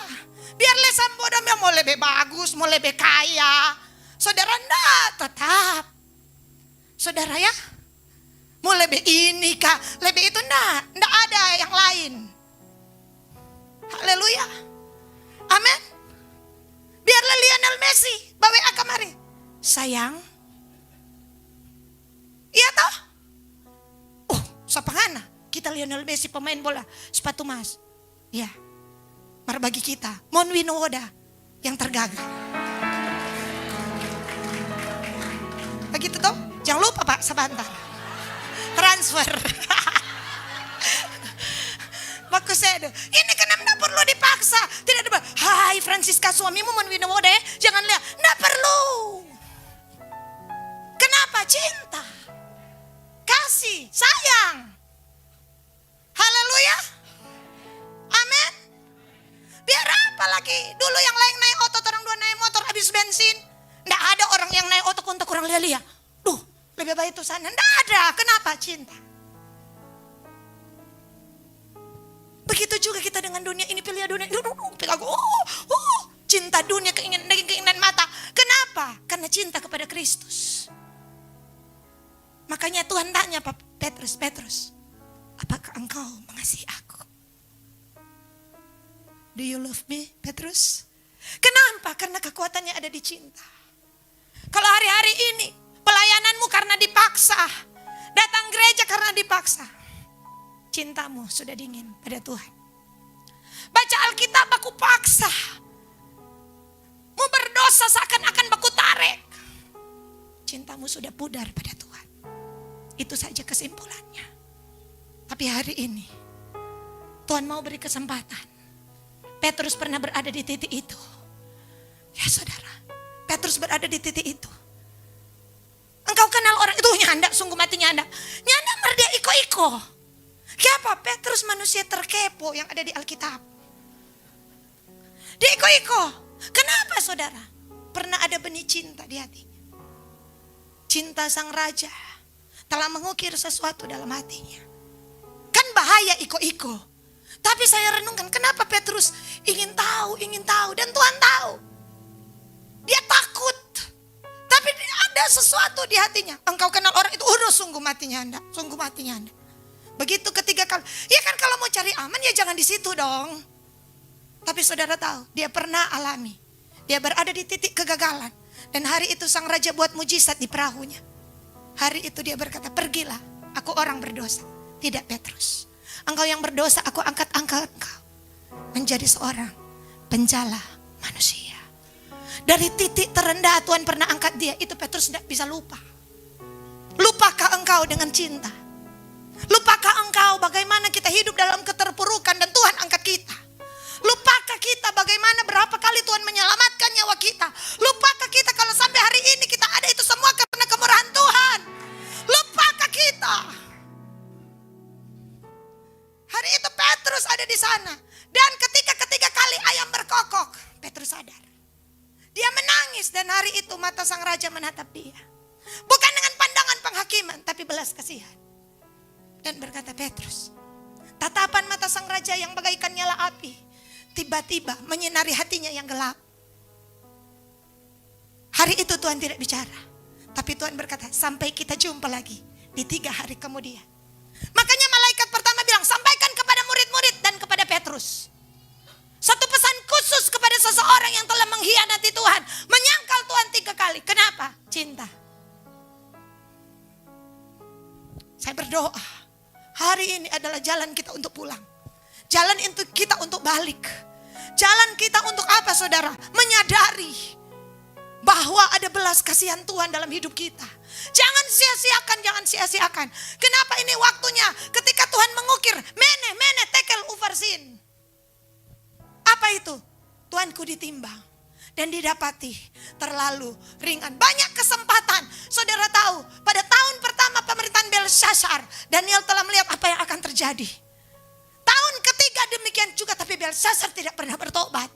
Biarlah sambodamnya mau lebih bagus, mau lebih kaya. Saudara enggak, tetap. Saudara ya, mau lebih ini kah, lebih itu enggak ada yang lain. Haleluya. Amin. Biarlah Lionel Messi bawa kamari. Sayang. Iya toh? Oh, sapangana. Kita Lionel Messi pemain bola, sepatu emas. Ya. Mar bagi kita, Mon Winoda yang tergagah. Begitu toh? Jangan lupa Pak, sebentar. Transfer. Bagus saya. Ini kan tidak perlu dipaksa. Tidak ada. Hai Francisca, suamimu Mon Winoda, jangan lihat. Tidak perlu. Kenapa? Cinta. Kasih, sayang. Haleluya. Amin. Biar apa lagi? Dulu yang lain naik otot, orang dua naik motor habis bensin. Nggak ada orang yang naik otot untuk orang lihat. Duh, lebih baik itu sana. Nggak ada. Kenapa? Cinta. juga kita dengan dunia ini, pilih dunia. Cinta dunia, keinginan mata. Kenapa? Karena cinta kepada Kristus. Makanya Tuhan tanya Petrus, apakah engkau mengasihi aku? Do you love me, Petrus? Kenapa? Karena kekuatannya ada di cinta. Kalau hari-hari ini pelayananmu karena dipaksa, datang gereja karena dipaksa, cintamu sudah dingin pada Tuhan. Baca Alkitab aku paksa, mau berdosa seakan-akan baku tarik, cintamu sudah pudar pada Tuhan. Itu saja kesimpulannya. Tapi hari ini Tuhan mau beri kesempatan. Petrus pernah berada di titik itu. Ya saudara, Petrus berada di titik itu. Engkau kenal orang itu, nyanda, sungguh mati nyanda. Nyanda merdia iko-iko. Siapa? Petrus manusia terkepo yang ada di Alkitab. Dia iko-iko. Kenapa saudara? Pernah ada benih cinta di hatinya. Cinta sang raja telah mengukir sesuatu dalam hatinya. Kan bahaya iko-iko. Tapi saya renungkan kenapa Petrus ingin tahu. Dan Tuhan tahu. Dia takut. Tapi ada sesuatu di hatinya. Engkau kenal orang itu, sungguh matinya Anda. Begitu ketiga kali. Ya kan kalau mau cari aman ya jangan di situ dong. Tapi saudara tahu, dia pernah alami. Dia berada di titik kegagalan. Dan hari itu sang raja buat mujizat di perahunya. Hari itu dia berkata, pergilah, aku orang berdosa. Tidak Petrus. Engkau yang berdosa, aku angkat engkau menjadi seorang penjala manusia. Dari titik terendah Tuhan pernah angkat dia. Itu Petrus tidak bisa lupa. Lupakah engkau dengan cinta? Lupakah engkau bagaimana kita hidup dalam keterpurukan dan Tuhan angkat kita? Lupakah kita bagaimana berapa kali Tuhan menyelamatkan nyawa kita? Lupakah kita kalau sampai hari ini kita ada itu semua karena kemurahan Tuhan? Lupakah kita? Hari itu Petrus ada di sana. Dan ketika ketiga kali ayam berkokok, Petrus sadar. Dia menangis dan hari itu mata sang raja menatap dia. Bukan dengan pandangan penghakiman, tapi belas kasihan. Dan berkata, Petrus, tatapan mata sang raja yang bagaikan nyala api tiba-tiba menyinari hatinya yang gelap. Hari itu Tuhan tidak bicara, tapi Tuhan berkata, sampai kita jumpa lagi di 3 hari kemudian. Makanya malaikat pertama bilang, sampaikan kepada murid-murid dan kepada Petrus. Satu pesan khusus kepada seseorang yang telah mengkhianati Tuhan, menyangkal Tuhan 3 kali. Kenapa? Cinta. Saya berdoa, hari ini adalah jalan kita untuk pulang. Jalan kita untuk balik. Jalan kita untuk apa saudara? Menyadari bahwa ada belas kasihan Tuhan dalam hidup kita. Jangan sia-siakan. Kenapa ini waktunya ketika Tuhan mengukir, mene tekel ufarsin. Apa itu? Tuanku ditimbang dan didapati terlalu ringan. Banyak kesempatan. Saudara tahu, pada tahun pertama pemerintahan Belshazzar, Daniel telah melihat apa yang akan terjadi. Tahun ketiga demikian juga, tapi Belshazzar tidak pernah bertobat.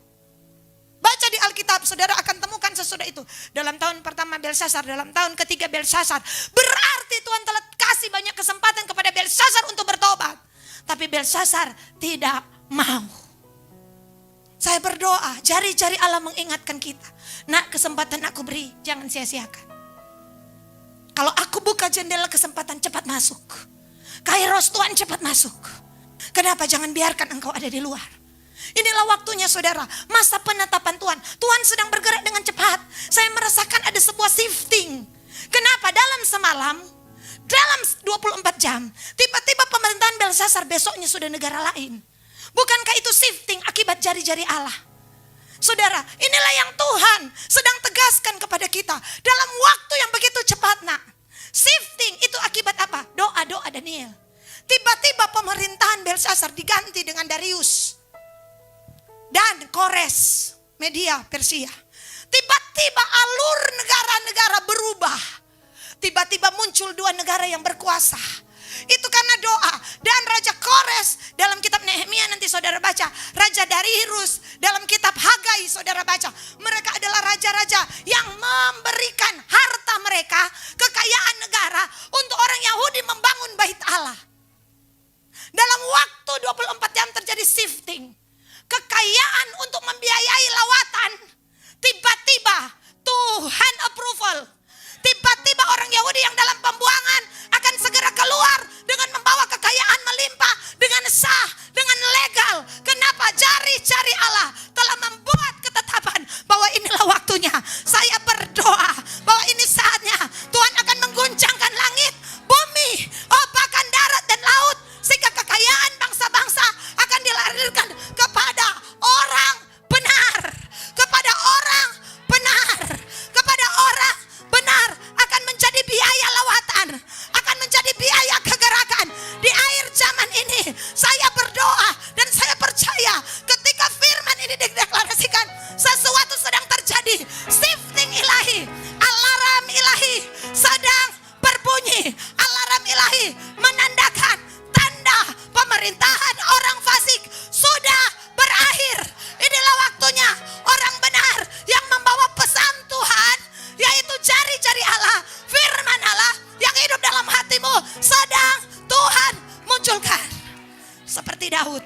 Baca di Alkitab, saudara akan temukan sesudah itu. Dalam tahun pertama Belshazzar, dalam tahun ketiga Belshazzar. Berarti Tuhan telah kasih banyak kesempatan kepada Belshazzar untuk bertobat. Tapi Belshazzar tidak mau. Saya berdoa, jari-jari Allah mengingatkan kita. Nak, kesempatan aku beri, jangan sia-siakan. Kalau aku buka jendela kesempatan, cepat masuk. Kairos Tuhan, cepat masuk. Kenapa? Jangan biarkan engkau ada di luar. Inilah waktunya saudara, masa penetapan Tuhan. Tuhan sedang bergerak dengan cepat. Saya merasakan ada sebuah shifting. Kenapa? Dalam semalam, dalam 24 jam, tiba-tiba pemerintahan Belshazzar besoknya sudah negara lain. Bukankah itu shifting akibat jari-jari Allah? Saudara, inilah yang Tuhan sedang tegaskan kepada kita. Dalam waktu yang begitu cepat nak. Shifting itu akibat apa? Doa-doa Daniel. Tiba-tiba pemerintahan Belshazzar diganti dengan Darius. Dan Kores, Media, Persia. Tiba-tiba alur negara-negara berubah. Tiba-tiba muncul 2 negara yang berkuasa. Itu karena doa. Dan Raja Kores dalam kitab Nehemia nanti saudara baca. Raja Darius dalam kitab Hagai saudara baca. Mereka adalah raja-raja yang memberikan harta mereka, kekayaan negara untuk orang Yahudi membangun bait Allah. Dalam waktu 24 jam terjadi terjadi shifting. Kekayaan untuk membiayai lawatan. Tiba-tiba Tuhan approval. Tiba-tiba orang Yahudi yang dalam pembuangan akan segera keluar dengan membawa kekayaan melimpah dengan sah, dengan legal. Kenapa? Jari-jari Allah telah membuat ketetapan bahwa inilah waktunya. Saya berdoa bahwa ini saatnya Tuhan akan mengguncangkan langit, bumi, bahkan darat dan laut, sehingga kekayaan bangsa-bangsa akan dilahirkan kepada orang benar, kepada orang benar, kepada orang benar, akan menjadi biaya lawatan, akan menjadi biaya kegerakan di akhir zaman ini. Saya berdoa dan saya percaya ketika firman ini dideklarasikan, sesuatu sedang terjadi. Shifting ilahi, alarm ilahi sedang berbunyi. Alarm ilahi menandakan tanda pemerintahan orang fasik sudah berakhir. Inilah waktunya orang benar yang membawa pesan Tuhan, yaitu jari-jari Allah, firman Allah yang hidup dalam hatimu, sedang Tuhan munculkan. Seperti Daud,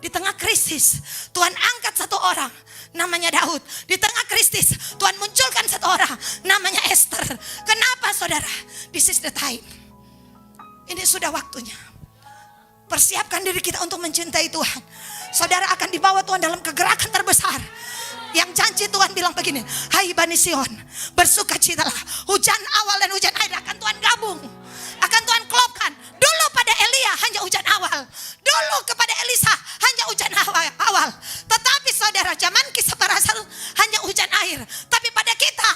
di tengah krisis Tuhan angkat satu orang namanya Daud. Di tengah krisis Tuhan munculkan satu orang namanya Esther. Kenapa saudara? This is the time. Ini sudah waktunya. Persiapkan diri kita untuk mencintai Tuhan. Saudara akan dibawa Tuhan dalam kegerakan terbesar. Yang janji Tuhan bilang begini, hai Bani Sion, bersukacitalah. Hujan awal dan hujan akhir akan Tuhan gabung, akan Tuhan klopkan. Dulu pada Elia hanya hujan awal, dulu kepada Elisa hanya hujan awal. Tetapi saudara, zaman Kisah Para Rasul hanya hujan akhir. Tapi pada kita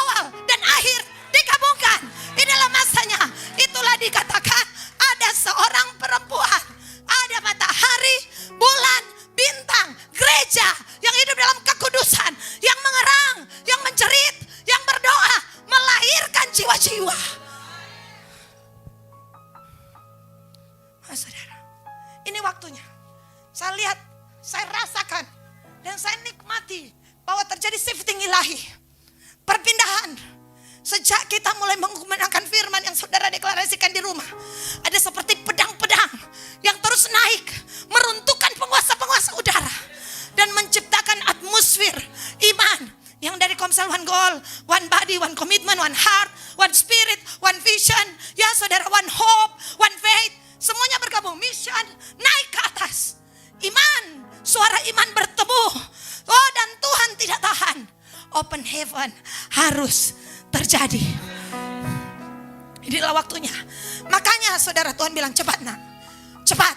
awal dan akhir digabungkan. Inilah masanya. Itulah dikatakan ada seorang perempuan, ada matahari, bulan, bintang, gereja yang hidup dalam kekudusan, yang mengerang, yang menjerit, yang berdoa, melahirkan jiwa-jiwa. Saudara, ini waktunya. Saya lihat, saya rasakan, dan saya nikmati bahwa terjadi shifting ilahi, perpindahan. Sejak kita mulai menggunakan firman yang saudara deklarasikan di rumah, ada seperti pedang-pedang yang terus naik, meruntuhkan penguasa-penguasa udara dan menciptakan atmosfer iman yang dari Komsel One Goal, One Body, One Commitment, One Heart, One Spirit, One Vision. Ya saudara, One Hope, One Faith. Semuanya bergabung, mission naik ke atas. Iman, suara iman bertemu. Dan Tuhan tidak tahan. Open heaven harus terjadi. Inilah waktunya. Makanya saudara, Tuhan bilang cepat nak, cepat.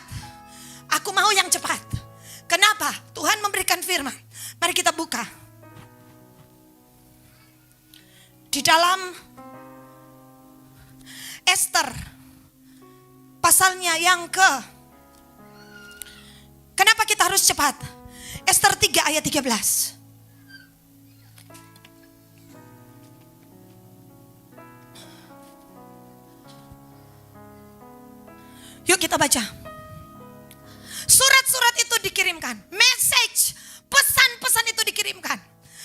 Aku mau yang cepat. Kenapa? Tuhan memberikan firman. Mari kita buka di dalam Esther pasalnya yang kenapa kita harus cepat? Esther 3 ayat 13. Yuk kita baca. Surat-surat itu dikirimkan, message, pesan-pesan itu dikirimkan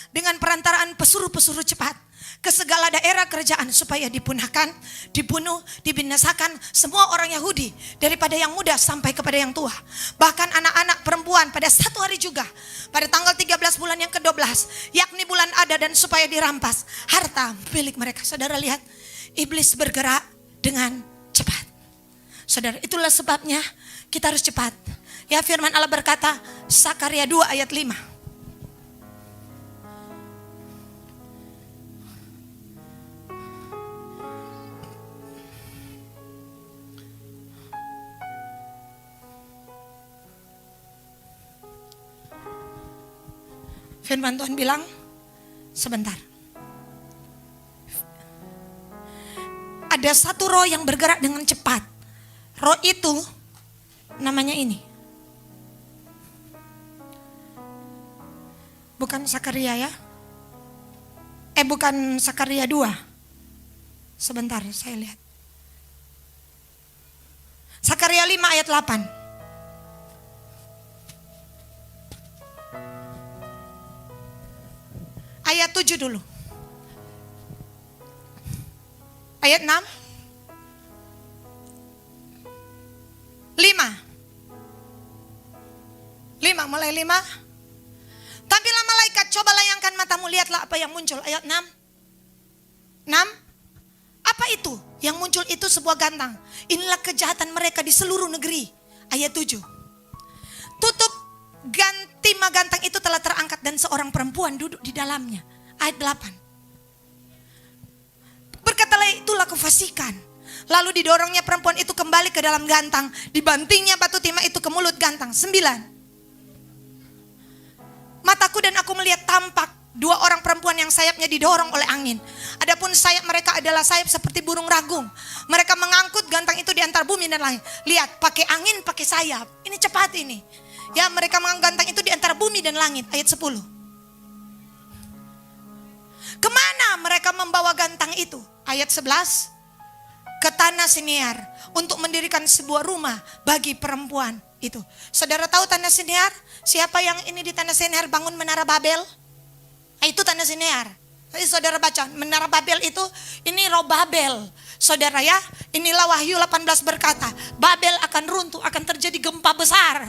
dengan perantaraan pesuruh-pesuruh cepat ke segala daerah kerajaan supaya dipunahkan, dibunuh, dibinasakan semua orang Yahudi daripada yang muda sampai kepada yang tua. Bahkan anak-anak perempuan pada satu hari juga, pada tanggal 13 bulan yang ke-12, yakni bulan Ada, dan supaya dirampas harta milik mereka. Saudara lihat, iblis bergerak dengan cepat. Saudara, itulah sebabnya kita harus cepat. Ya, firman Allah berkata, Sakaria 2 ayat 5. Firman Tuhan bilang, sebentar. Ada satu roh yang bergerak dengan cepat. Roh itu namanya ini. Bukan Sakaria ya. Bukan Sakaria 2. Sebentar saya lihat. Sakaria 5 ayat 8. Ayat 7 dulu. Ayat 6. 5. mulai 5. Tampillah malaikat, coba layangkan matamu, lihatlah apa yang muncul. Ayat 6. Apa itu? Yang muncul itu sebuah gantang. Inilah kejahatan mereka di seluruh negeri. Ayat 7. Tutup timah gantang itu telah terangkat dan seorang perempuan duduk di dalamnya. Ayat 8. Berkatalah itulah kefasikan. Lalu didorongnya perempuan itu kembali ke dalam gantang. Dibantingnya batu timah itu ke mulut gantang. 9. Mataku dan aku melihat tampak 2 orang perempuan yang sayapnya didorong oleh angin. Adapun sayap mereka adalah sayap seperti burung ragung. Mereka mengangkut gantang itu di antara bumi dan langit. Lihat, pakai angin, pakai sayap. Ini cepat ini. Ya, mereka mengangkut gantang itu di antara bumi dan langit. Ayat 10. Kemana mereka membawa gantang itu? Ayat 11. Ke tanah Sinear untuk mendirikan sebuah rumah bagi perempuan itu. Saudara tahu tanah Sinear? Siapa yang ini di tanah Sinear bangun menara Babel? Itu tanah Sinear. Jadi saudara baca, menara Babel itu ini roh Babel. Saudara ya, inilah Wahyu 18 berkata, Babel akan runtuh, akan terjadi gempa besar.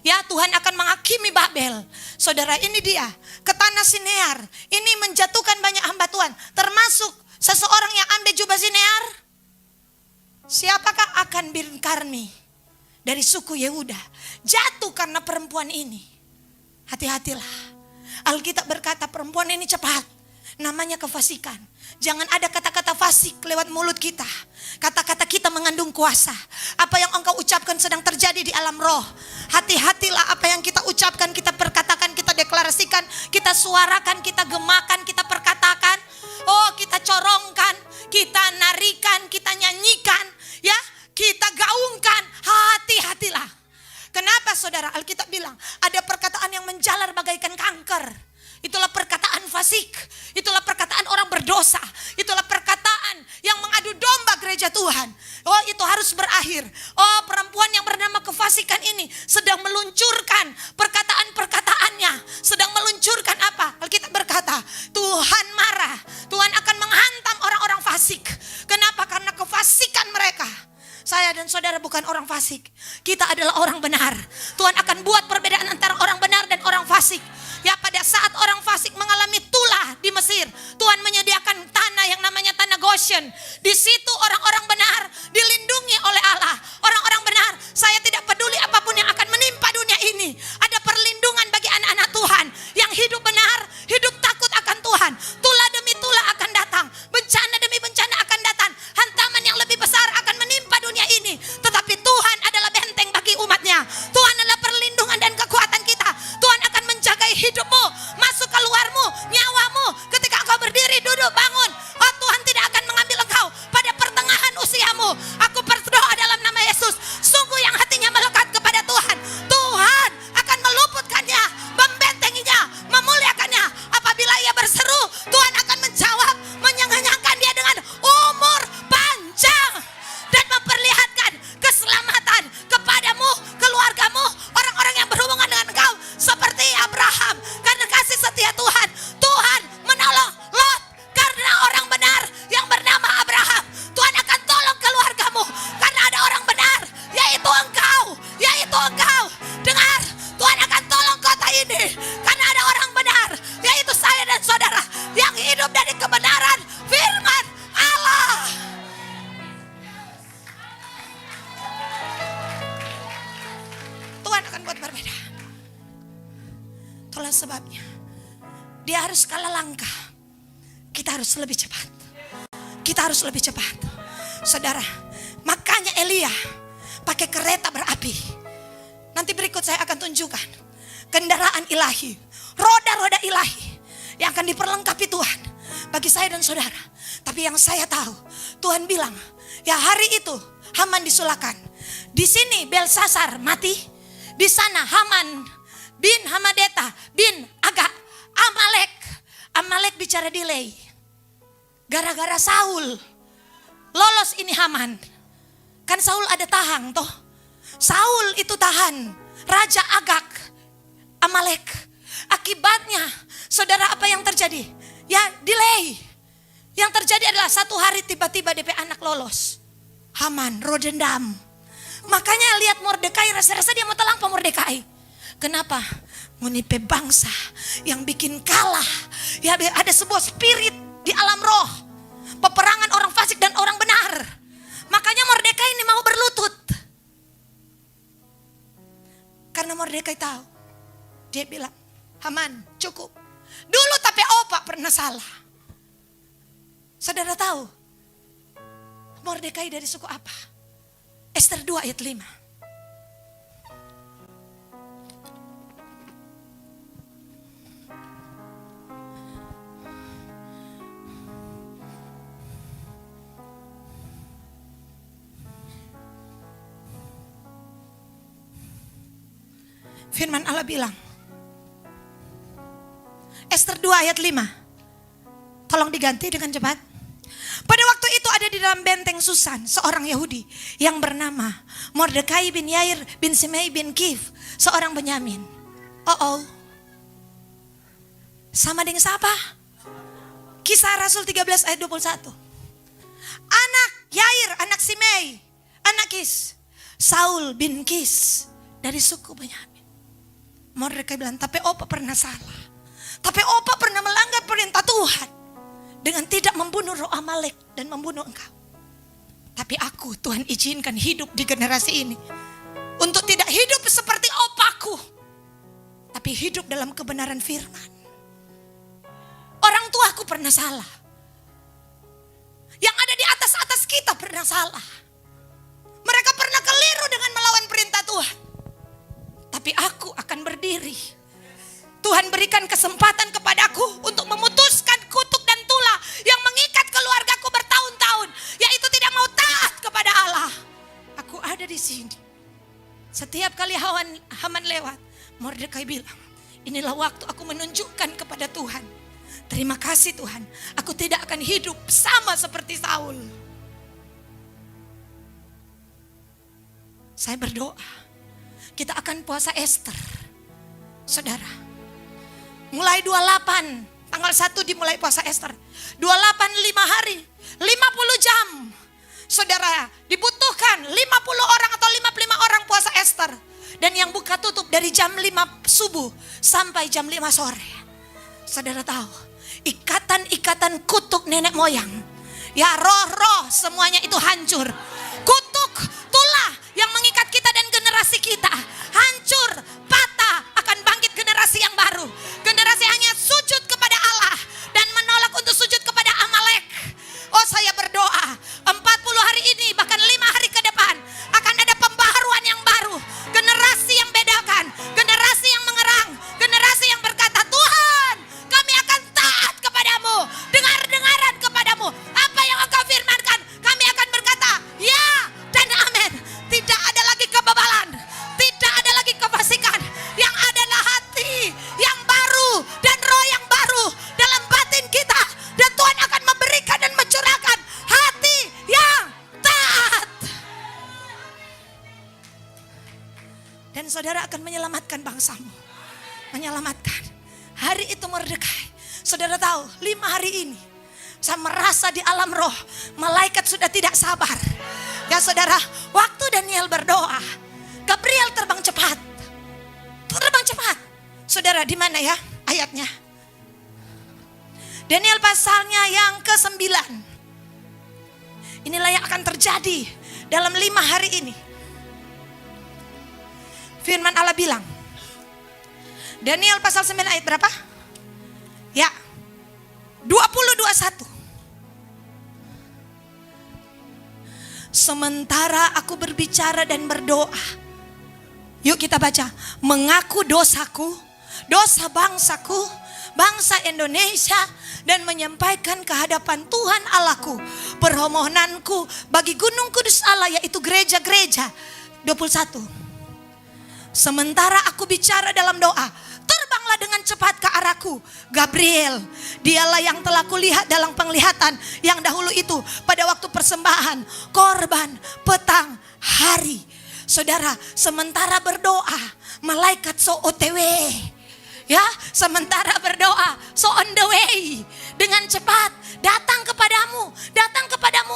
Ya, Tuhan akan menghakimi Babel. Saudara, ini dia, ke tanah Sinear. Ini menjatuhkan banyak hamba Tuhan, termasuk seseorang yang ambil jubah Sinear. Siapakah Akan bin Karmi dari suku Yehuda? Jatuh karena perempuan ini. Hati-hatilah. Alkitab berkata perempuan ini cepat. Namanya kefasikan. Jangan ada kata-kata fasik lewat mulut kita. Kata-kata kita mengandung kuasa. Apa yang engkau ucapkan sedang terjadi di alam roh. Hati-hatilah apa yang kita ucapkan, kita perkatakan, kita deklarasikan, kita suarakan, kita gemakan, kita perkatakan. Oh, kita corongkan, kita narikan, kita nyanyikan, ya, kita gaungkan. Hati-hatilah. Kenapa saudara? Alkitab bilang ada perkataan yang menjalar bagaikan kanker. Itulah perkataan fasik. Itulah perkataan orang berdosa. Itulah perkataan yang mengadu domba gereja Tuhan. Oh, itu harus berakhir. Oh, perempuan yang bernama kefasikan ini sedang meluncurkan perkataan-perkataannya. Sedang meluncurkan apa? Alkitab berkata, Tuhan marah. Tuhan akan menghantam orang-orang fasik. Kenapa? Karena kefasikan mereka. Saya dan saudara bukan orang fasik. Kita adalah orang benar. Tuhan akan buat perbedaan antara orang benar dan orang fasik. Ya, pada saat orang fasik mengalami tulah di Mesir, Tuhan menyediakan tanah yang namanya tanah Goshen. Di situ orang-orang benar dilindungi oleh Allah. Orang-orang benar, saya tidak peduli apapun yang akan menimpa dunia ini. Ada perlindungan bagi anak-anak Tuhan yang hidup benar, hidup takut akan Tuhan. Tulah demi tulah akan datang, bencana demi bencana akan datang. Hantaman yang lebih besar akan menimpa dunia ini. Tetapi Tuhan adalah benteng bagi umatnya. Tuhan adalah perlindungan dan kekuatan kita. Tuhan akan menjaga hidupmu, masuk keluarmu, nyawamu. Ketika engkau berdiri, duduk, bangun, oh, Tuhan tidak akan mengambil engkau pada pertengahan usiamu. Aku berdoa dalam nama Yesus, sungguh yang hatinya melekat kepada Tuhan, Tuhan akan meluputkannya, membentenginya, memuliakannya. Apabila ia berseru, Tuhan akan menjawab, menyenangkan dia dengan umur panjang dan memperlihatkan keselamatan kepadamu, keluargamu, orang-orang yang berhubungan dengan engkau, seperti Abraham. Karena kasih setia Tuhan, Tuhan menolong Lot karena orang benar yang bernama Abraham. Tuhan akan tolong keluargamu karena ada orang benar, yaitu engkau, yaitu engkau. Dengar, Tuhan akan tolong kota ini karena ada orang benar, yaitu saya dan saudara yang hidup dari kebenaran firman Allah. Tuhan akan buat berbeda. Itulah sebabnya dia harus kalah langkah. Kita harus lebih cepat. Kita harus lebih cepat. Saudara, makanya Elia pakai kereta berapi. Nanti berikut saya akan tunjukkan kendaraan ilahi, roda-roda ilahi yang akan diperlengkapi Tuhan bagi saya dan saudara. Tapi yang saya tahu, Tuhan bilang, ya hari itu Haman disulakan. Di sini Belsasar mati. Di sana Haman bin Hamadeta bin Agak Amalek bicara delay. Gara-gara Saul lolos ini Haman. Kan Saul ada tahang toh. Saul itu tahan Raja Agak Amalek. Akibatnya saudara apa yang terjadi? Ya delay. Yang terjadi adalah satu hari tiba-tiba DP anak lolos. Haman roh dendam. Makanya lihat Mordekai, rasa-rasa dia mau telampau Mordekai. Kenapa? ngunipe bangsa yang bikin kalah. Ya, ada sebuah spirit di alam roh, peperangan orang fasik dan orang benar. Makanya Mordekai ini mau berlutut. Karena Mordekai tahu, dia bilang, Haman cukup. Dulu tapi opa pernah salah. Saudara tahu Mordekai dari suku apa? Ester 2 ayat 5. Firman Allah bilang, Ester 2 ayat 5. Tolong diganti dengan cepat. Pada waktu itu ada di dalam benteng Susan seorang Yahudi yang bernama Mordekai bin Yair bin Simei bin Kif, seorang Benyamin. Sama dengan siapa? Kisah Rasul 13 ayat 21. Anak Yair, anak Simei, anak Kis, Saul bin Kis dari suku Benyamin. Mordekai bilang, tapi opa pernah salah. Tapi opa pernah melanggar perintah Tuhan dengan tidak membunuh roh Amalek dan membunuh engkau. Tapi aku, Tuhan izinkan hidup di generasi ini untuk tidak hidup seperti opaku, tapi hidup dalam kebenaran firman. Orang tuaku pernah salah. Yang ada di atas kita pernah salah. Mereka pernah keliru dengan melawan perintah Tuhan. Tapi aku akan berdiri. Tuhan berikan kesempatan kepadaku untuk memutuskan kutuk dan tula yang mengikat keluargaku bertahun-tahun, yaitu tidak mau taat kepada Allah. Aku ada di sini. Setiap kali Haman lewat, Mordekai bilang, inilah waktu aku menunjukkan kepada Tuhan. Terima kasih Tuhan, aku tidak akan hidup sama seperti Saul. Saya berdoa, kita akan puasa Ester. Saudara, mulai 28, tanggal 1 dimulai puasa Ester. 28 5 hari, 50 jam. Saudara, dibutuhkan 50 orang atau 55 orang puasa Ester. Dan yang buka tutup dari jam 5 subuh sampai jam 5 sore. Saudara tahu, ikatan-ikatan kutuk nenek moyang, ya roh-roh semuanya itu hancur. Kutuk tulah yang mengikat kita dan generasi kita hancur, patah, akan bangkit generasi yang baru. Generasi hanya sujud kepada Allah dan menolak untuk sujud kepada Amalek. Oh, saya berdoa 40 hari ini, bahkan 5 hari ke depan akan ada pembaharuan yang baru. Generasi yang bedakan, generasi yang mengerang, generasi yang berkata, Tuhan, kami akan taat kepadamu, dengar-dengaran kepadamu. Apa yang engkau firmankan, kami akan berkata ya dan amin. Tidak ada lagi kebebalan, tidak ada lagi kefasikan. Yang adalah hati yang baru dan roh yang baru dalam batin kita. Dan Tuhan akan memberikan dan mencurahkan hati yang taat. Dan saudara akan menyelamatkan bangsamu. Menyelamatkan. Hari itu Mordekai, saudara tahu 5 hari ini saya merasa di alam roh malaikat sudah tidak sabar. Ya saudara, waktu Daniel berdoa, Gabriel terbang cepat. Terbang cepat. Saudara, di mana ya ayatnya? Daniel pasalnya yang ke-9. Inilah yang akan terjadi dalam 5 hari ini. Firman Allah bilang, Daniel pasal 9 ayat berapa? Ya, 20:21. Sementara aku berbicara dan berdoa. Yuk kita baca. Mengaku dosaku, dosa bangsaku, bangsa Indonesia, dan menyampaikan kehadapan Tuhan Allahku permohonanku bagi gunung kudus Allah, yaitu gereja-gereja. 21. Sementara aku bicara dalam doa, terbanglah dengan cepat ke arahku Gabriel. Dialah yang telah kulihat dalam penglihatan yang dahulu itu pada waktu persembahan korban petang hari. Saudara, sementara berdoa, malaikat so OTW. Ya, sementara berdoa, so on the way. Dengan cepat datang kepadamu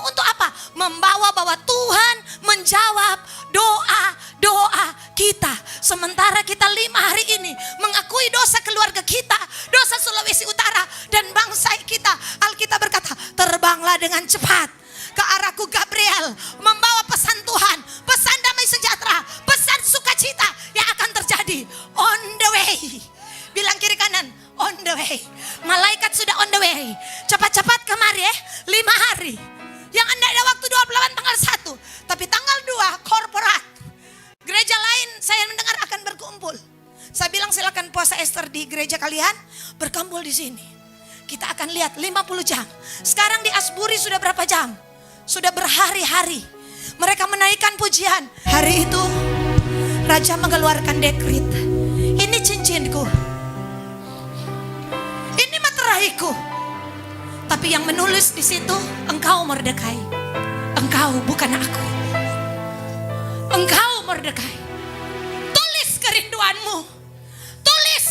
untuk apa? Membawa bahwa Tuhan menjawab doa-doa kita. Sementara kita 5 hari ini mengakui dosa keluarga kita, dosa Sulawesi Utara dan bangsa kita. Alkitab berkata, terbanglah dengan cepat ke arahku Gabriel, membawa pesan Tuhan, pesan damai sejahtera, pesan sukacita yang akan terjadi on the way. Bilang kiri kanan, on the way. Malaikat sudah on the way. Cepat-cepat kemari 5 hari. Yang Anda ada waktu 28 tanggal 1. Tapi tanggal 2 korporat. Gereja lain saya mendengar akan berkumpul. Saya bilang silakan puasa Esther di gereja kalian, berkumpul di sini. Kita akan lihat 50 jam. Sekarang di Asburi sudah berapa jam? Sudah berhari-hari. Mereka menaikkan pujian. Hari itu Raja mengeluarkan dekret. Ini cincinku. Ini materaiku. Tapi yang menulis di situ, engkau Mordekai. Engkau bukan aku. Engkau Mordekai. Tulis kerinduanmu. Tulis.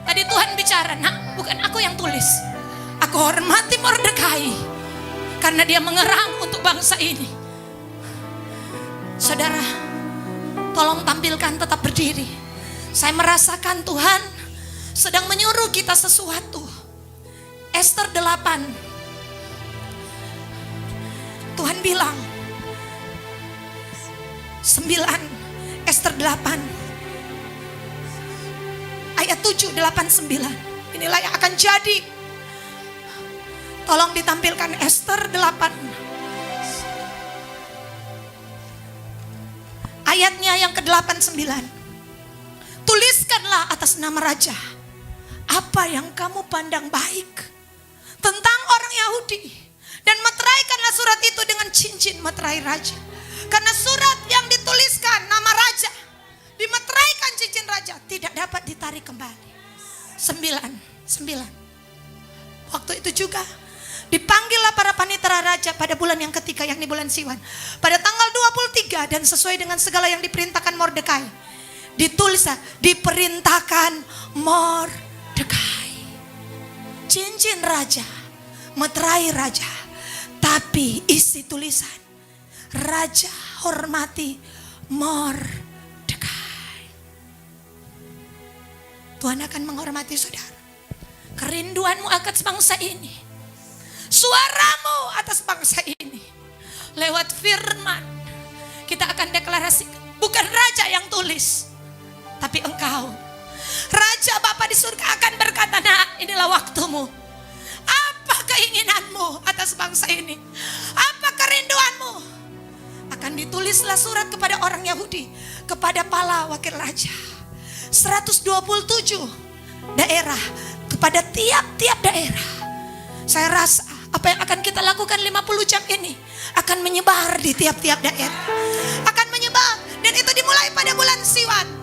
Tadi Tuhan bicara, nak, bukan aku yang tulis. Aku hormati Mordekai karena dia mengerang untuk bangsa ini. Saudara, tolong tampilkan, tetap berdiri. Saya merasakan Tuhan sedang menyuruh kita sesuatu. Esther 8. Tuhan bilang 9, Esther 8 ayat 7, 8, 9. Inilah yang akan jadi. Tolong ditampilkan Esther 8 ayatnya yang ke-8, 9. Tuliskanlah atas nama raja apa yang kamu pandang baik tentang orang Yahudi, dan meteraikanlah surat itu dengan cincin meterai raja. Karena surat yang dituliskan nama raja, dimeteraikan cincin raja, tidak dapat ditarik kembali. 9. Waktu itu juga dipanggillah para panitera raja pada bulan yang ketiga, yang di bulan Siwan, pada tanggal 23, dan sesuai dengan segala yang diperintahkan Mordekai. Ditulislah, diperintahkan Mordekai. Cincin raja, meterai raja, tapi isi tulisan, raja hormati Mordekai. Tuhan akan menghormati saudara. Kerinduanmu atas bangsa ini, suaramu atas bangsa ini, lewat firman kita akan deklarasikan. Bukan raja yang tulis, tapi engkau. Raja Bapa di surga akan berkata, nak, inilah waktumu. Apa keinginanmu atas bangsa ini? Apa kerinduanmu? Akan ditulislah surat kepada orang Yahudi, kepada Pala wakil raja. 127 daerah, kepada tiap-tiap daerah. Saya rasa apa yang akan kita lakukan 50 jam ini akan menyebar di tiap-tiap daerah. Akan menyebar, dan itu dimulai pada bulan Siwan.